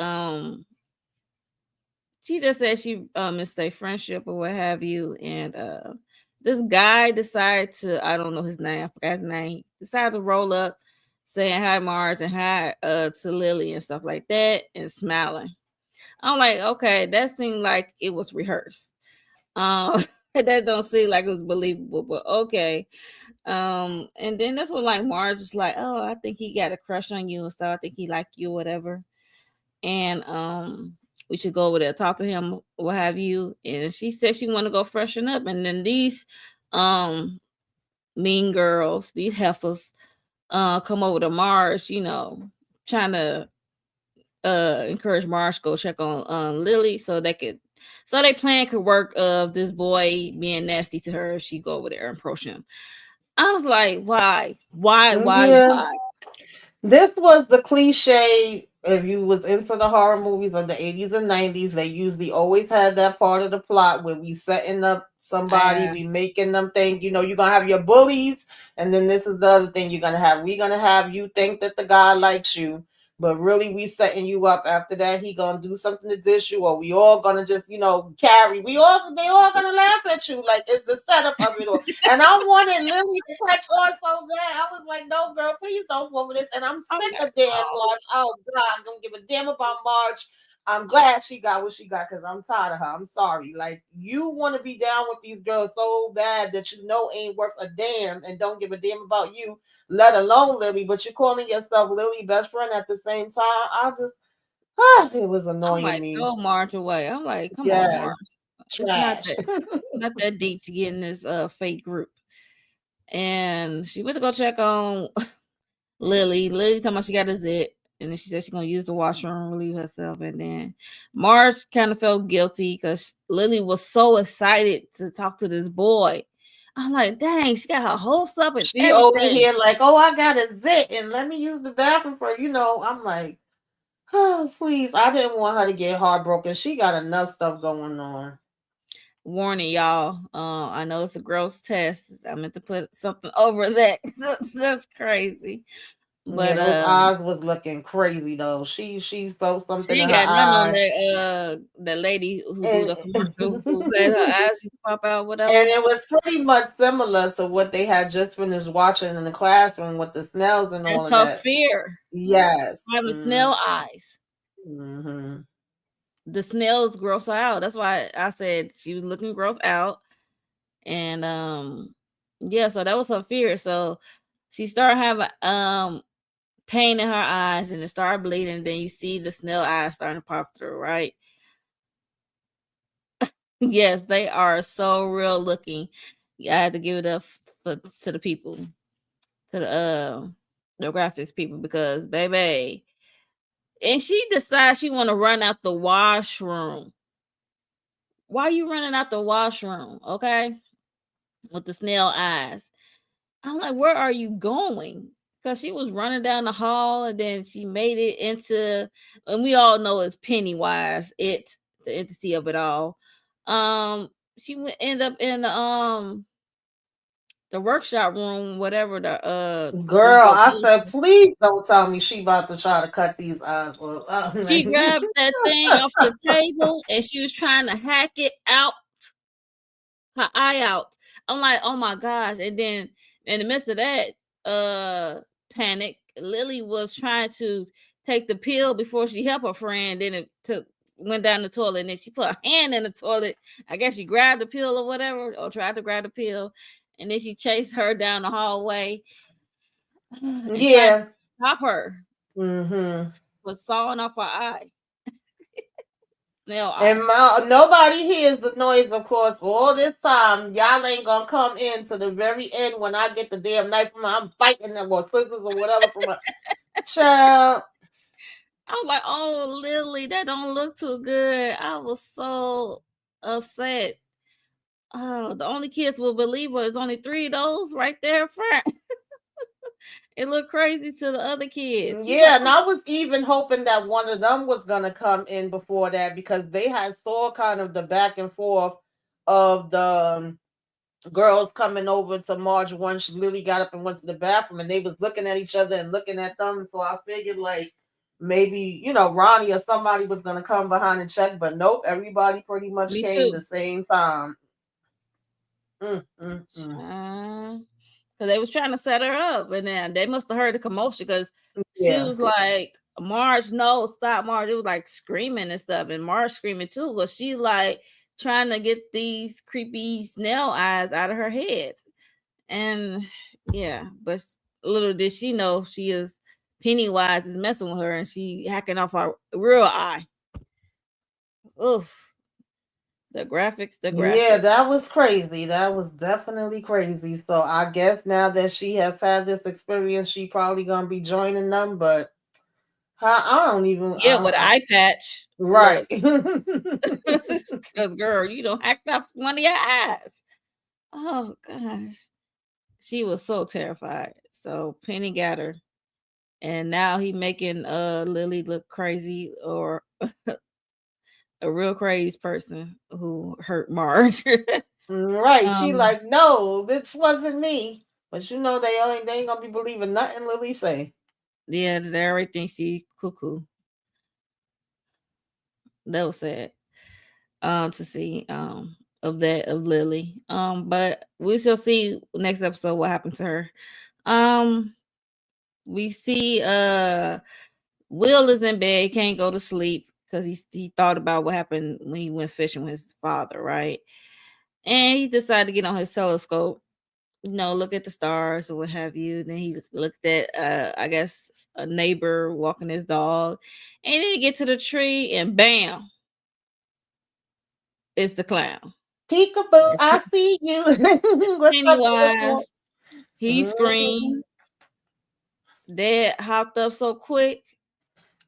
she just said she missed a friendship or what have you. And this guy decided to, I don't know his name, I forgot his name, decided to roll up saying hi Marge and hi to Lily and stuff like that, and smiling. I'm like, okay, that seemed like it was rehearsed. That don't seem like it was believable, but okay. And then that's when like Marge was like, "Oh, I think he got a crush on you and stuff. I think he like you, whatever." And we should go over there, talk to him, what have you. And she said she want to go freshen up. And then these um mean girls, these heifers, come over to Mars, trying to encourage Mars to go check on Lily so they plan could work of this boy being nasty to her if she go over there and approach him. I was like, why? Why? Why? Yeah. Why? This was the cliche. If you was into the horror movies of the 80s and 90s, they usually always had that part of the plot where we setting up somebody, Yeah. we making them think, you're gonna have your bullies, and then this is the other thing you're gonna have. We're gonna have you think that the guy likes you, but really we setting you up. After that, he gonna do something to diss you, or we all gonna just, carry. They all gonna laugh at you. Like it's the setup of it all. And I wanted Lily to catch on so bad. I was like, no, girl, please don't fall for this. And I'm I'm sick like, of damn oh, March. Oh, God, I don't give a damn about March. I'm glad she got what she got because I'm tired of her. I'm sorry. Like, you want to be down with these girls so bad that you know ain't worth a damn and don't give a damn about you, let alone Lily, but you're calling yourself Lily best friend at the same time. It was I'm annoying like, me. throw Marge away. I'm like, come on, Yes, Marge. It's trash. not that deep to get in this fake group. And she went to go check on Lily. Lily talking about she got a zit. And then she said she's gonna use the washroom, relieve herself. And then Marge kind of felt guilty because Lily was so excited to talk to this boy. I'm like, dang, she got her hopes up and She over everything. here like, oh, I got a zit and let me use the bathroom for, I'm like, oh, please. I didn't want her to get heartbroken. She got enough stuff going on. Warning, y'all. I know it's a gross test. I meant to put something over that. That's crazy. But Yeah, those eyes was looking crazy though. She felt something she in ain't her got nothing on eye. that lady who do And the commercial who said her eyes used to pop out, and whatever. it was pretty much similar to what they had just finished watching in the classroom with the snails and all That's of her that. fear. Yes. Having Mm-hmm. snail eyes. Mm-hmm. The snails gross her out. That's why I said she was looking gross out. And yeah, so that was her fear. So she started having pain in her eyes and it started bleeding. Then you see the snail eyes starting to pop through, right? Yes, they are so real looking. I had to give it up to the people, to the graphics people, because baby, and she decides she want to run out the washroom. Why you running out the washroom? Okay, with the snail eyes. I'm like, where are you going? Because she was running down the hall and then she made it into, and we all know it's Pennywise, the entity of it all. Um, she would end up in the workshop room, whatever where you Girl, go. I said, please don't tell me she about to try to cut these eyes off. I'm She like, grabbed that thing off the table and she was trying to hack it out, her eye out. I'm like, oh my gosh. And then in the midst of that panic, Lily was trying to take the pill before she helped her friend. Then it took went down the toilet and then she put her hand in the toilet. I guess she grabbed the pill or whatever, or tried to grab the pill. And then she chased her down the hallway and tried to yeah. stop her, Mm-hmm. was sawing off her eye, nail eye. And nobody hears the noise, of course. All this time, y'all ain't gonna come in to the very end when I get the damn knife from her. I'm fighting them or scissors or whatever from her. Child. I'm like, oh, Lily, that don't look too good. I was so upset. Oh, the only kids will believe was only three of those right there front. It looked crazy to the other kids. She's like, Yeah, and I was even hoping that one of them was gonna come in before that because they had saw kind of the back and forth of the girls coming over to Marge once Lily got up and went to the bathroom, and they was looking at each other and looking at them. So I figured like maybe Ronnie or somebody was gonna come behind and check, but nope, everybody pretty much me came too. the same time. Mm, mm, mm. Because they was trying to set her up, and then they must have heard the commotion because she Yeah. was like, Marge, no, stop, Marge. It was like screaming and stuff, and Marge screaming too. But she like trying to get these creepy snail eyes out of her head. And yeah, but little did she know she is Pennywise is messing with her and she hacking off her real eye. Oof, The Yeah, graphics. that was crazy. That was definitely crazy. So I guess now that she has had this experience, she probably gonna be joining them. But I don't even. Yeah, with eye patch. Right. Look, because girl, you don't hacked off one of your eyes. Oh gosh, she was so terrified. So Penny got her, and now he making Lily look crazy or a real crazy person who hurt Marge. Right. She um, like, no, this wasn't me. But you know they ain't gonna be believing nothing Lily say. yeah, they already think she's cuckoo. That was sad. To see of that of Lily. But we shall see next episode what happened to her. Um, we see Will is in bed, he can't go to sleep because he thought about what happened when he went fishing with his father, right? And he decided to get on his telescope, look at the stars or what have you. Then he looked at I guess a neighbor walking his dog, and then he get to the tree and bam, it's the clown. Peekaboo, It's I see you. What's up, beautiful? Pennywise. He Mhm. screamed. Dad hopped up so quick.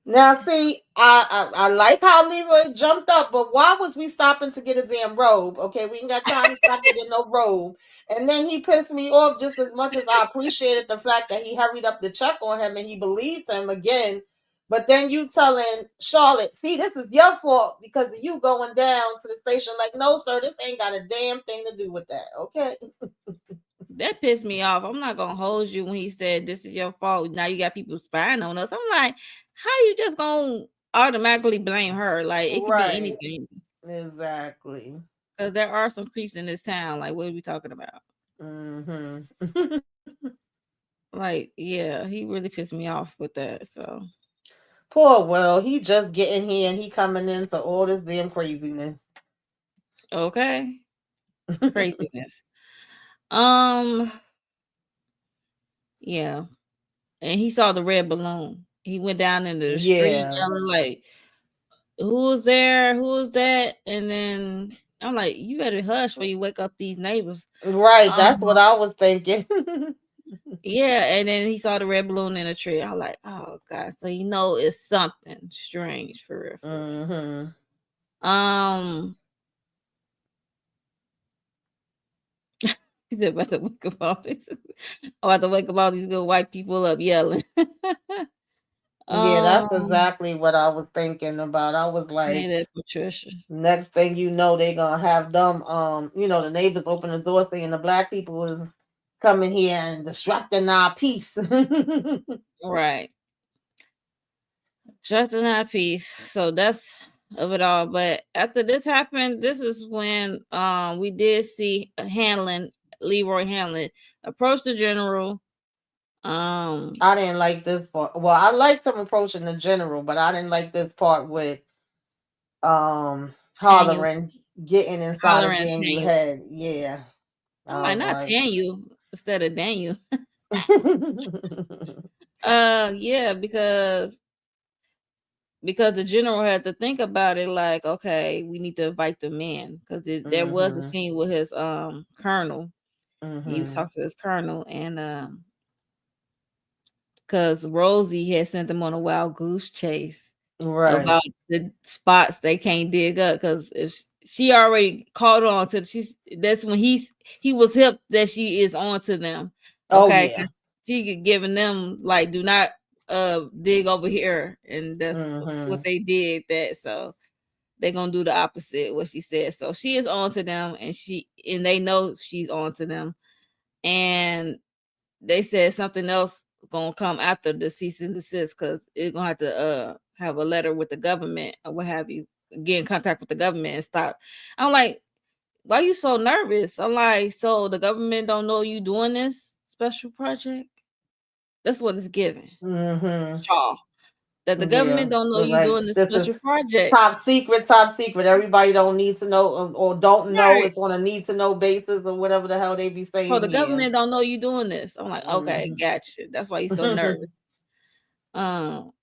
Now, see, I like how Leroy jumped up, but why was we stopping to get a damn robe? Okay, we ain't got time to stop to get no robe. And then he pissed me off just as much as I appreciated the fact that he hurried up to check on him and he believes him again. But then you telling Charlotte, see, this is your fault because of you going down to the station. Like, no, sir, this ain't got a damn thing to do with that. Okay. That pissed me off. I'm not gonna hold you when he said this is your fault. Now you got people spying on us. I'm like, how you just gonna automatically blame her? Like it could be Right. anything. Exactly. Because there are some creeps in this town. Like what are we talking about? Hmm. Like, yeah, he really pissed me off with that. So Poor Will, he just getting here and he coming into all this damn craziness. okay. Craziness. Um, yeah. And he saw the red balloon. He went down into the street Yeah. yelling like, "Who was there? Who was that?" And then I'm like, "You better hush before you wake up these neighbors." Right, that's Um, what I was thinking. yeah. And then he saw the red balloon in a tree. I was like, "Oh God!" So it's something strange for real, for Hmm. real. He's about to wake up all this. About to wake up all these good white people up yelling. Yeah, that's um, exactly what I was thinking about. I was hey like, there, Patricia. next thing you know, they gonna have them the neighbors open the door saying the black people is coming here and disrupting our peace. Right. Trust in that peace. So that's of it all. But after this happened, this is when we did see Leroy Hanlon approach the general. Um I didn't like this part. Well, I liked him approaching the general, but I didn't like this part with Tanya hollering, getting inside of hollering at Daniel's Tanya. head. Yeah. I'm I like, was not like Tanya instead of Daniel. Yeah, because the general had to think about it like, okay, we need to invite them in because there was a Mhm. scene with his colonel. He was Mhm. talking to his colonel, and because Rosie had sent them on a wild goose chase Right. about the spots they can't dig up. Because if she already caught on to, that's when he was hip that she is on to them. Oh Okay, yeah. because she giving them like, do not dig over here, and that's what Mhm. they did. That so they're gonna do the opposite what she said. So she is on to them, and they know she's on to them, and they said something else gonna come after the cease and desist because it's gonna have to have a letter with the government or what have you, get in contact with the government and stop. I'm like, why you so nervous? I'm like, so the government don't know you doing this special project? That's what it's giving. Mhm. Shaw. That the Yeah. government don't know But you like doing this this is special project. top secret, top secret. Everybody don't need to know or don't know. Right. It's on a need to know basis or whatever the hell they be So the saying. Yeah. government don't know you doing this. I'm like, okay, Mhm. gotcha. That's why you so nervous. Um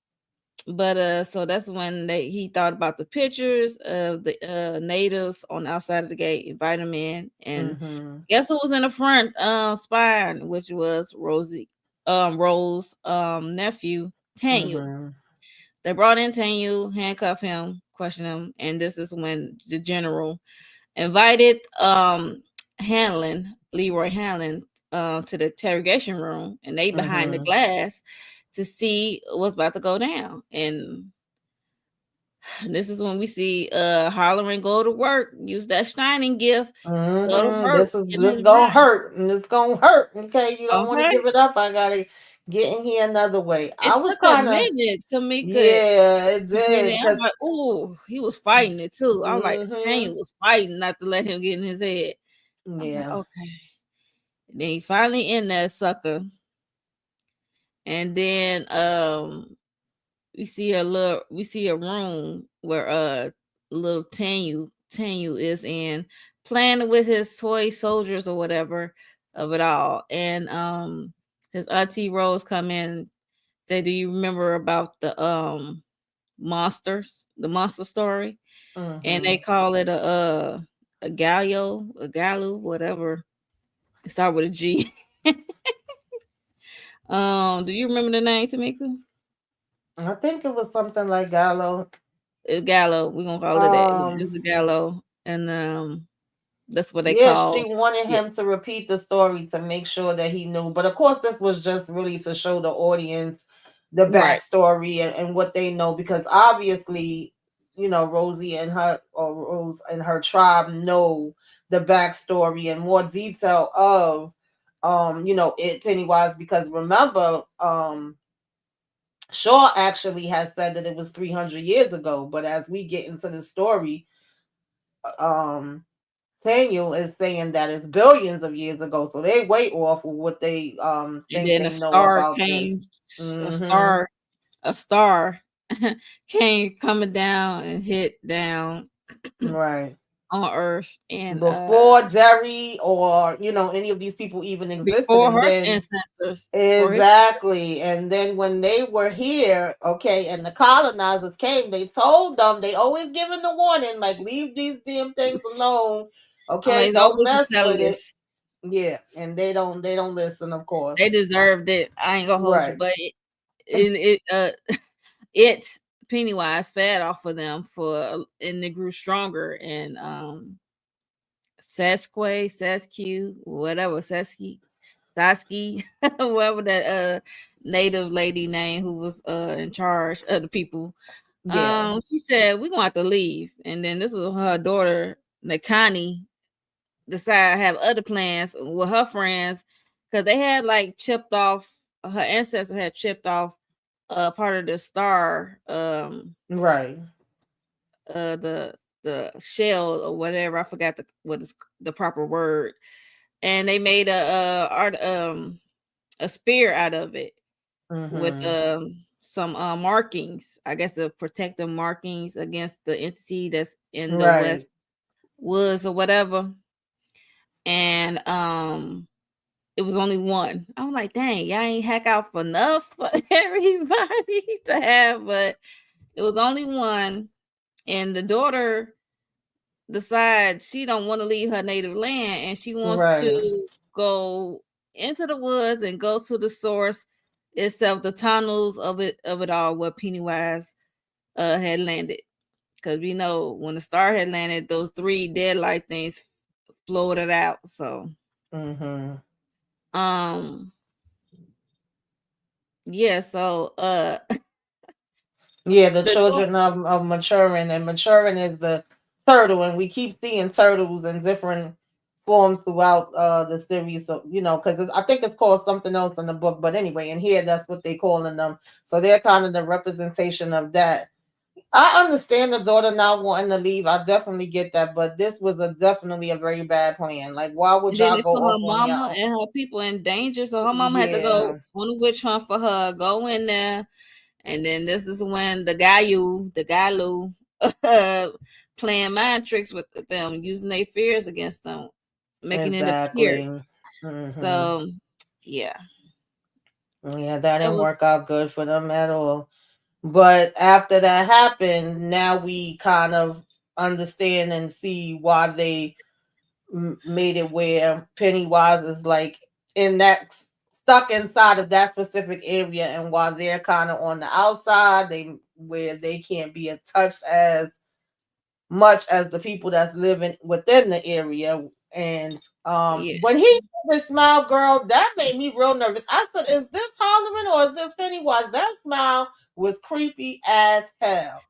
But so that's when he thought about the pictures of the natives on the outside of the gate, invite them in, and Mhm. guess who was in the front spying, which was Rose nephew Daniel. Mhm. They brought in Daniel, handcuffed him, questioned him, and this is when the general invited Leroy Hanlon, to the interrogation room, and they behind the Mhm. glass to see what's about to go down. And this is when we see Hollering go to work, use that shining gift, go to Mhm. work This in his gonna ride. hurt, and it's gonna hurt. Okay, you don't want to Okay. give it up. I gotta get in here another way. It I was took a kind of, minute to make it yeah, it to get did, in. I'm cause like, ooh, he was fighting it too. I was like, Tanya mhm. was fighting not to let him get in his head. I was like, Yeah. okay. Then he finally in that sucker. And then we see a room where little Tanu is in, playing with his toy soldiers or whatever of it all. And his auntie Rose come in, say, do you remember about the monster story? And they Mhm. call it a gallo, a gallo, whatever. It start with a G. Do you remember the name, Tamika? I think it was something like Gallo. Gallo. We're gonna call it that. It's Um. a gallo, and that's what they Yeah, she call. wanted Yeah, him to repeat the story to make sure that he knew. But of course, this was just really to show the audience the right. backstory and what they know, because obviously, Rosie and her, or Rose and her tribe, know the backstory and more detail of, Pennywise, because remember, Shaw actually has said that it was 300 years ago. But as we get into the story, um Daniel is saying that it's billions of years ago, so they way off of what they And think then they know about this. a Hmm. star, a star came coming down and hit down Right. on Earth, and Before Derry or any of these people even existed, before and her then ancestors, for his exactly, and then when they were here, okay, and the colonizers came, they told them, they always giving the warning, like, leave these damn things alone, I'm like, okay, it's don't always the mess with it. settlers. Yeah, and they don't listen, of They course. deserved it. I ain't gonna hold you, Right. but it Pennywise fed off of them and they grew stronger. And Sasquatch, whatever, Sasky, whatever that native lady name who was in charge of the people. Yeah. She said we're gonna have to leave, and then this is her daughter Nakani decide have other plans with her friends, because they had like chipped off, her ancestor had chipped off part of the star, Right. the shell or whatever. I forgot what is the proper word. And they made a spear out of it with Mhm. some markings, I guess, the protective markings against the entity that's in the Right. west woods or whatever. And it was only one. I'm like, dang, y'all ain't hack out for enough for everybody to have, but it was only one. And the daughter decides she don't want to leave her native land, and she wants Right. to go into the woods and go to the source itself, the tunnels of it all, where Pennywise had landed. Because we know when the star had landed, those three deadlight things floated out. So Mhm. um yeah, so Yeah, the the children of maturing, and maturing is the turtle, and we keep seeing turtles in different forms throughout the series. So because I think it's called something else in the book, but anyway, in here that's what they calling them. So they're kind of the representation of that. I understand the daughter not wanting to leave. I definitely get that, but this was definitely a very bad plan. Like, why would and then y'all they go put her off on mama y'all? and her people in danger, so her mama had to go Yeah. on a witch hunt for her, go in there. And then this is when the Galu, playing mind tricks with them, using their fears against them, making it appear. Exactly. Hmm. So, yeah, Yeah, that that didn't was work out good for them at all. But after that happened, now we kind of understand and see why they made it where Pennywise is like in that stuck inside of that specific area, and while they're kind of on the outside, they where they can't be touched as much as the people that's living within the area. And Yeah, when he did this smile, girl, that made me real nervous. I said, "Is this Holloman or is this Pennywise?" That smile was creepy as hell.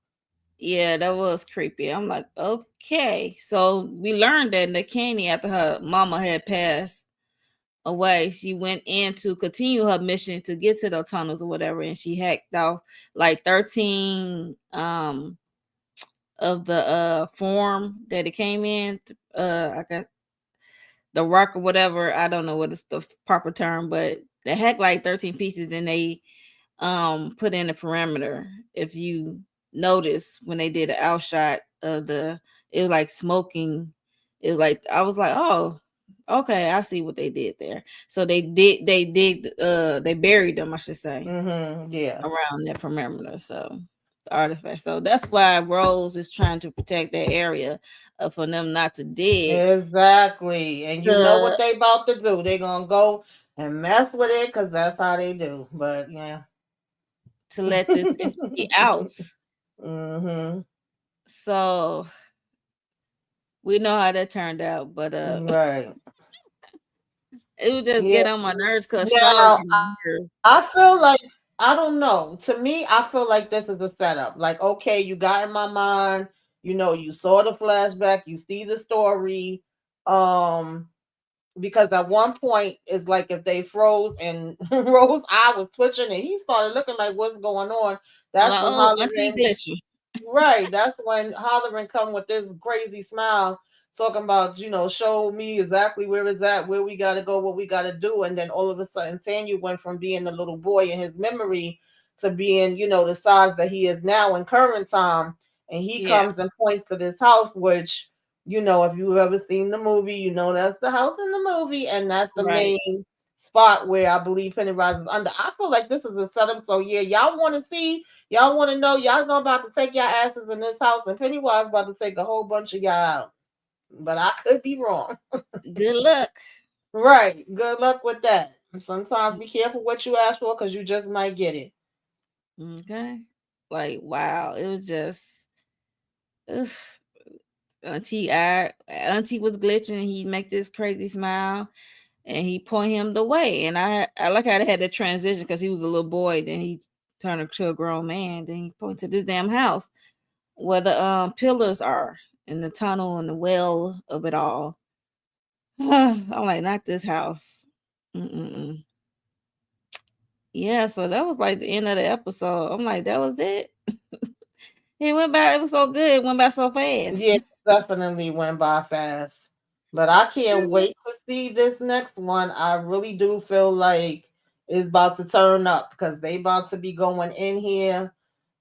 yeah, that was creepy. I'm like, okay. So we learned that Nakani, after her mama had passed away, she went in to continue her mission to get to the tunnels or whatever, and she hacked off like 13 of the form that it came in. I got the rock or whatever. I don't know what is the proper term, but they hacked like 13 pieces and they put in a parameter. If you notice when they did the outshot of the, it was like smoking. It was like I was like, oh, okay, I see what they did there. So they buried them, I should say, Yeah. around that perimeter. So the artifact. So that's why Rose is trying to protect that area for them not to dig Exactly. And you know to what they about to do. They gonna go and mess with it because that's how they do. But yeah. let this entity out. hmm So we know how that turned out, but Right. it would just Yeah. get on my nerves because Charlotte Now getting years. I feel like I don't know. To me, I feel like this is a setup. Like, okay, you got in my mind, you saw the flashback, you see the story. Um, because at one point it's like if they froze and Rose's eye was twitching and he started looking like what's going on. I'm That's like, when oh, Auntie Hollering Glitcher. Right. That's when Hollering come with this crazy smile, talking about, show me exactly where it's at, where we gotta go, what we gotta do. And then all of a sudden Samuel went from being a little boy in his memory to being, the size that he is now in current time. And he Yeah, comes and points to this house, which, if you've ever seen the movie, that's the house in the movie, and that's the right. main spot where I believe Pennywise is under. I feel like this is a setup. So yeah, y'all want to see. Y'all want to know y'all know about to take your asses in this house, and Pennywise about to take a whole bunch of y'all out. But I could be wrong. Good luck. Right. Good luck with that. Sometimes be careful what you ask for because you just might get it. Okay. Like, wow. It was just, ugh. Auntie was glitching. He make this crazy smile, and he point him the way. And I like how they had that transition because he was a little boy, then he turned into a grown man. Then he pointed to this damn house where the pillars are in the tunnel and the well of it all. I'm like, not this house. Mm-mm-mm. Yeah, so that was like the end of the episode. I'm like, that was it. It went by. It was so good. It went by so fast. Yeah, definitely went by fast. But I can't wait to see this next one. I really do feel like it's about to turn up because they about to be going in here.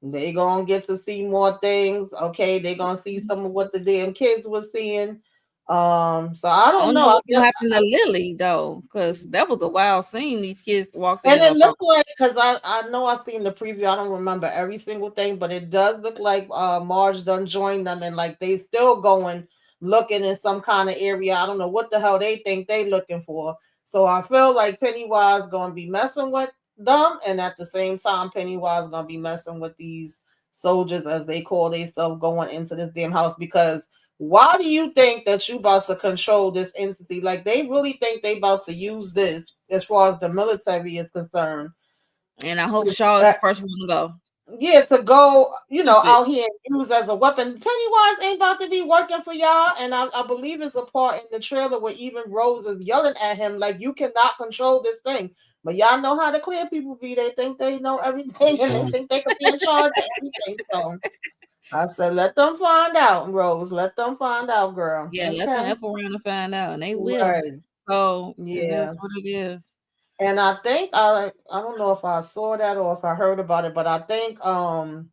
They gonna get to see more things. Okay, they gonna see some of what the damn kids was seeing. So I I don't don't know. know what's gonna happen to Lily though, because that was a wild scene. These kids walked And in it up on. looked like, because I know I've seen the preview, I don't remember every single thing, but it does look like Marge done joined them and like they still going looking in some kind of area. I don't know what the hell they think they looking for. So I feel like Pennywise gonna be messing with them, and at the same time, Pennywise gonna be messing with these soldiers as they call themselves going into this damn house because why do you think that you about to control this entity? Like they really think they about to use this as far as the military is concerned. And I hope To, Shaw is the first one to go. yeah, to go, Stupid. out here and use as a weapon. Pennywise ain't about to be working for y'all. And I believe it's a part in the trailer where even Rose is yelling at him, like, you cannot control this thing. But y'all know how the clear people be. They think they know everything and they think they could be in charge of everything. So I said, let them find out, Rose. Let them find out, girl. Yeah, let them Okay. F around and find out, and they will. Right. So it Yeah. is what it is. And I think I don't know if I saw that or if I heard about it, but I think oh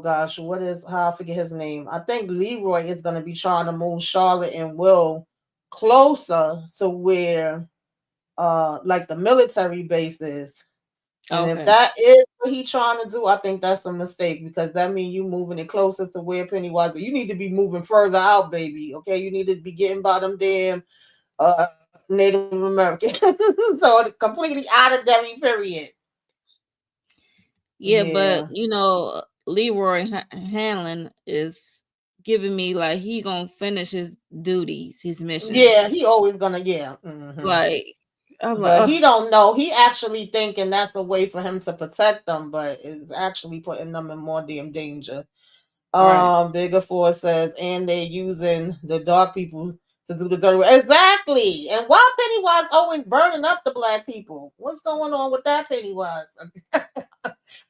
gosh, what is how I forget his name? I think Leroy is gonna be trying to move Charlotte and Will closer to where like the military base is. And if Okay. that is what he trying to do, I think that's a mistake because that means you moving it closer to where Pennywise. You need to be moving further out, baby. Okay, you need to be getting by them damn uh Native American. So it's completely out of Derry, period. Yeah, but Yeah. Leroy Hanlon is giving me like he gonna finish his duties, his Yeah, missions. he always gonna, yeah. Like I'm like, But oh he don't know. He actually thinking that's a way for him to protect them, but is actually putting them in more damn danger. right, Bigger Four says, and they're using the dark people to do the dirty work. Exactly. And why Pennywise always burning up the black people? What's going on with that, Pennywise?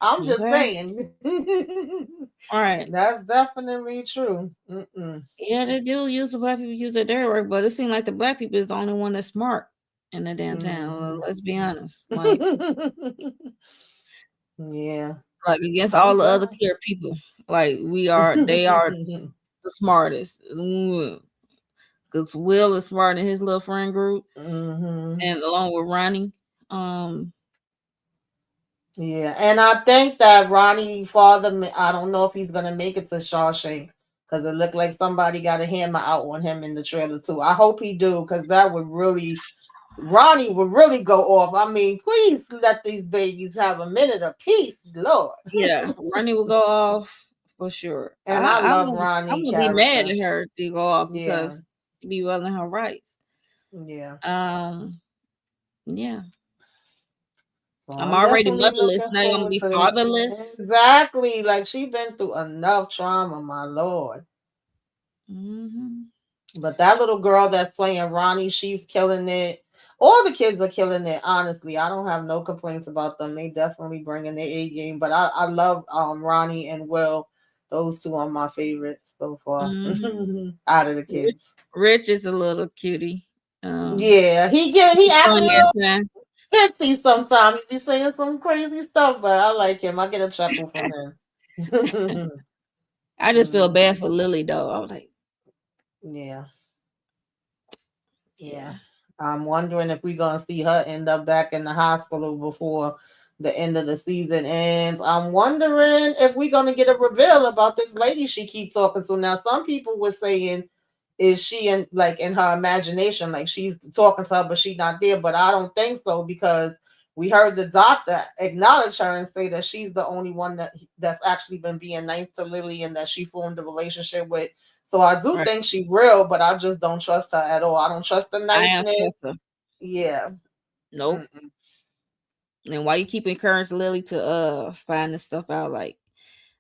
I'm just okay, saying. all right. That's definitely true. Mm-mm. Yeah, they do use the black people use their dirty work, but it seems like the black people is the only one that's smart in the damn town. Hmm. Let's be honest. Yeah. Like against all the other Sometimes. clear people. Like they are the smartest. Because Will is smart in his little friend group, Hmm. and along with Ronnie. Um, Yeah, and I think that Ronnie father, I don't know if he's gonna make it to Shawshank because it looked like somebody got a hammer out on him in the trailer too. I hope he do because that would really, Ronnie would really go off. I mean, please let these babies have a minute of peace, Lord. yeah, Ronnie will go off for sure. And I I love won't. I Ronnie won't be mad character. at her to go off Yeah, because she be well in her rights. yeah. Um, yeah, So I'm I'm already definitely motherless. looking Now you're gonna forward be to it. fatherless. Exactly, like she been through enough trauma, my Lord. Hmm. But that little girl that's playing Ronnie, she's killing it. All the kids are killing it. Honestly, I don't have no complaints about them. They definitely bringing their A game. But I love Ronnie and Will. Those two are my favorites so far Hmm. out of the Rich, kids. Rich is a little cutie. Yeah, he He's act a funny at little times. pissy sometimes. He be saying some crazy stuff, but I like him. I get a chuckle from him. I just feel bad Mhm. for Lily though. I was like, Yeah. Yeah. yeah, I'm wondering if we're gonna see her end up back in the hospital before the end of the season ends. I'm wondering if we're gonna get a reveal about this lady she keeps talking to. Now, some people were saying, is she in like in her imagination, like she's talking to her, but she's not there. But I don't think so because we heard the doctor acknowledge her and say that she's the only one that's actually been being nice to Lily and that she formed a relationship with. So I do right. think she real, but I just don't trust her at all. I don't trust the I am niceness. trust. Yeah. Nope. Mm-mm. And why you keep encouraging Lily to find this stuff out? Like,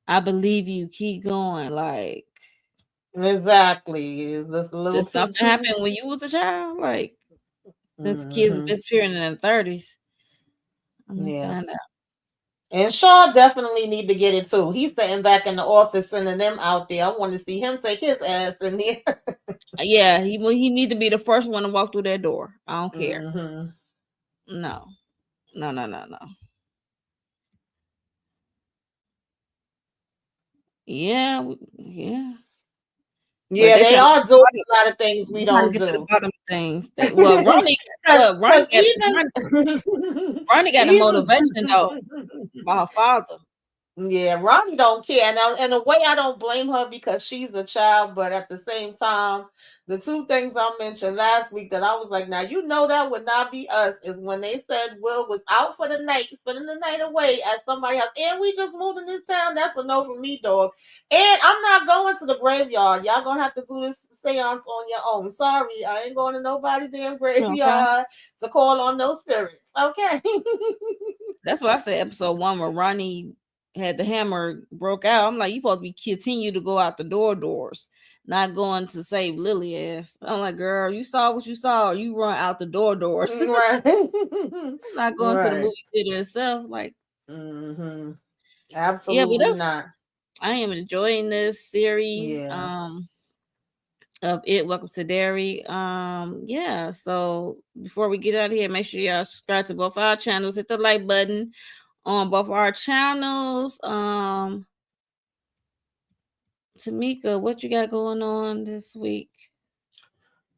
I believe you. Keep going. Like, Exactly. Is this a little did too something too? happen when you was a child? Like, since kids are Hmm. disappearing in their 30s, I'm gonna Yeah. find out. And Shaw definitely need to get it too. He's sitting back in the office sending them out there. I want to see him take his ass in there. Yeah, he need to be the first one to walk through that door. I don't care. Hmm. No, no, no, no, no. Yeah, yeah. But Yeah, they are doing a lot of things we they trying to don't get to the do. bottom of things. Well, Ronnie, look, Because even Ronnie got a even motivation though by her father. yeah, Ronnie don't care. Now, in a way, I don't blame her because she's a child, but at the same time, the two things I mentioned last week that I was like, now you know that would not be us is when they said Will was out for the night, spending the night away at somebody else, and we just moved in this town. That's a no for me, dog. And I'm not going to the graveyard. Y'all gonna have to do this seance on your own. Sorry, I ain't going to nobody's damn Okay, graveyard to call on those spirits. Okay. that's why I said episode one where Ronnie had the hammer broke out. I'm like, you supposed to be continue to go out the doors, not going to save Lily ass. I'm like, girl, you saw what you saw. You run out the doors. Right. Not going to the Right. movie theater itself. Like, Hmm. yeah, but Absolutely not. I am enjoying this series. Yeah. Of it. Welcome to Derry. Yeah. So before we get out of here, make sure y'all subscribe to both our channels. Hit the like button on both our channels. Tamika, what you got going on this week?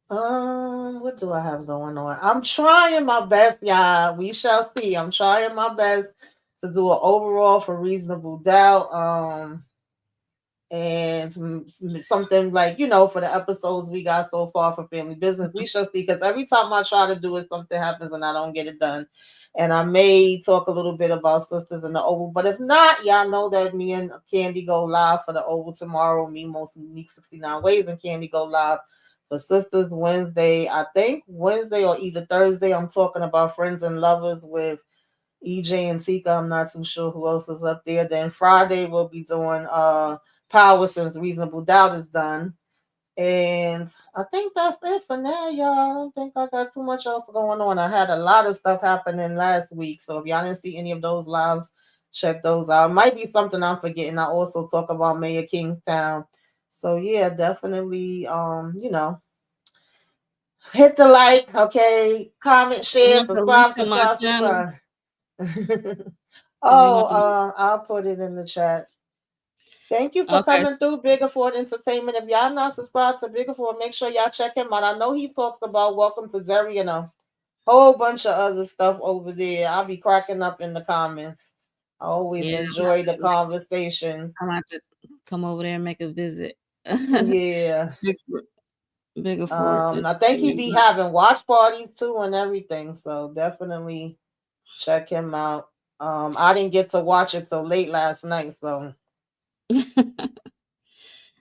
What do I have going on? I'm trying my best, y'all. We shall see. I'm trying my best to do an overall for Reasonable Doubt. And something like, for the episodes we got so far for Family Business. We shall see, because every time I try to do it, something happens and I don't get it done. And I may talk a little bit about Sisters in the Oval, but if not, y'all know that me and Candy go live for the Oval tomorrow. Me, Most Unique 69 Ways, and Candy go live for Sisters Wednesday. I think Wednesday or either Thursday. I'm talking about Friends and Lovers with EJ and Tika. I'm not too sure who else is up there. Then Friday we'll be doing Power, since Reasonable Doubt is done. And I think that's it for now, y'all. I don't think I got too much else going on. I had a lot of stuff happening last week. So if y'all didn't see any of those lives, check those out. Might be something I'm forgetting. I also talk about Mayor Kingstown. So yeah, definitely hit the like, okay, comment, You share, want the link subscribe, to my subscribe, channel subscribe. if you Oh, want the. I'll put it in the chat. Thank you for Okay. coming through, Biggerford Entertainment. If y'all not subscribed to Biggerford, make sure y'all check him out. I know he talks about Welcome to Derry and a whole bunch of other stuff over there. I'll be cracking up in the comments. I always Yeah, enjoy the conversation. I'm about to come over there and make a visit. Yeah. Bigfoot, Biggerford I think he Entertainment. be having watch parties too and everything. So definitely check him out. I didn't get to watch it till late last night, so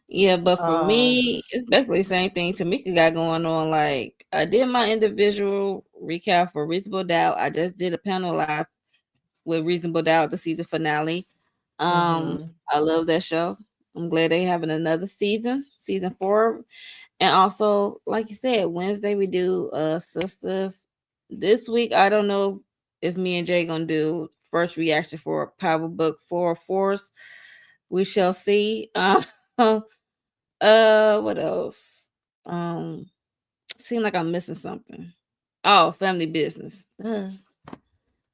Yeah, but for um me, it's basically the same thing Tamika got going on. Like, I did my individual recap for Reasonable Doubt. I just did a panel live with Reasonable Doubt to see the finale. mhm. I love that show. I'm glad they having another season 4. And also, like you said, Wednesday we do Sisters. This week I don't know if me and Jay gonna do first reaction for Power Book 4 Force. We shall see. What else? Um, seem like I'm missing something. Oh, family business. Yeah.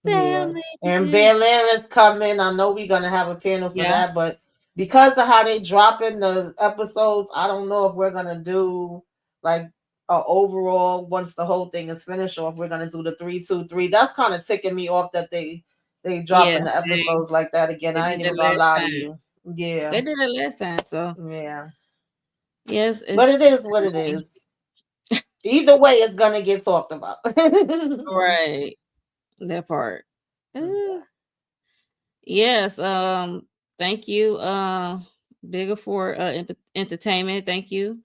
Family And business. Bel Air is coming. I know we're gonna have a panel for Yeah. that, but because of how they dropping the episodes, I don't know if we're gonna do like overall once the whole thing is finished, or if we're gonna do the 3-2-3. That's kind of ticking me off that they Yeah, dropping the same. episodes like that again. They I did ain't that even gonna last lie to time. you. Yeah. They did it last time, so Yeah. yes, But it it's is what it is. Either way, it's gonna get talked about. right. That part. Uh, Yeah. yes. Thank you, Bigger for entertainment. Thank you.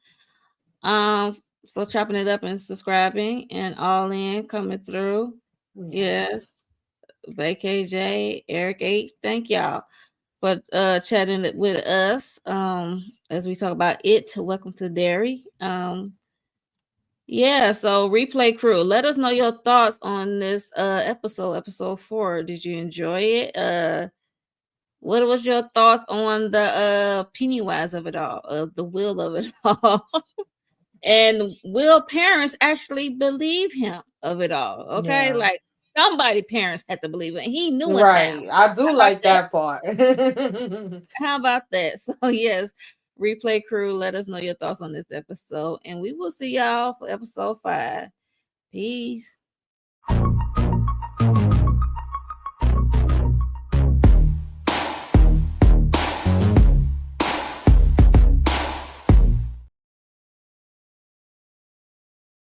Um, for chopping it up and subscribing and all in coming through. Yes. Yes. VKJ, Eric H. Thank y'all for chatting with us. As we talk about it. Welcome to Derry. Yeah, so replay crew, let us know your thoughts on this episode 4. Did you enjoy it? What was your thoughts on the Pennywise of it all, of the will of it all? And will parents actually believe him of it all? Okay, Yeah. like somebody parents had to believe it. He knew in town. Right. I do How about like that? that part. How about that? So yes, replay crew, let us know your thoughts on this episode, and we will see y'all for episode 5. Peace.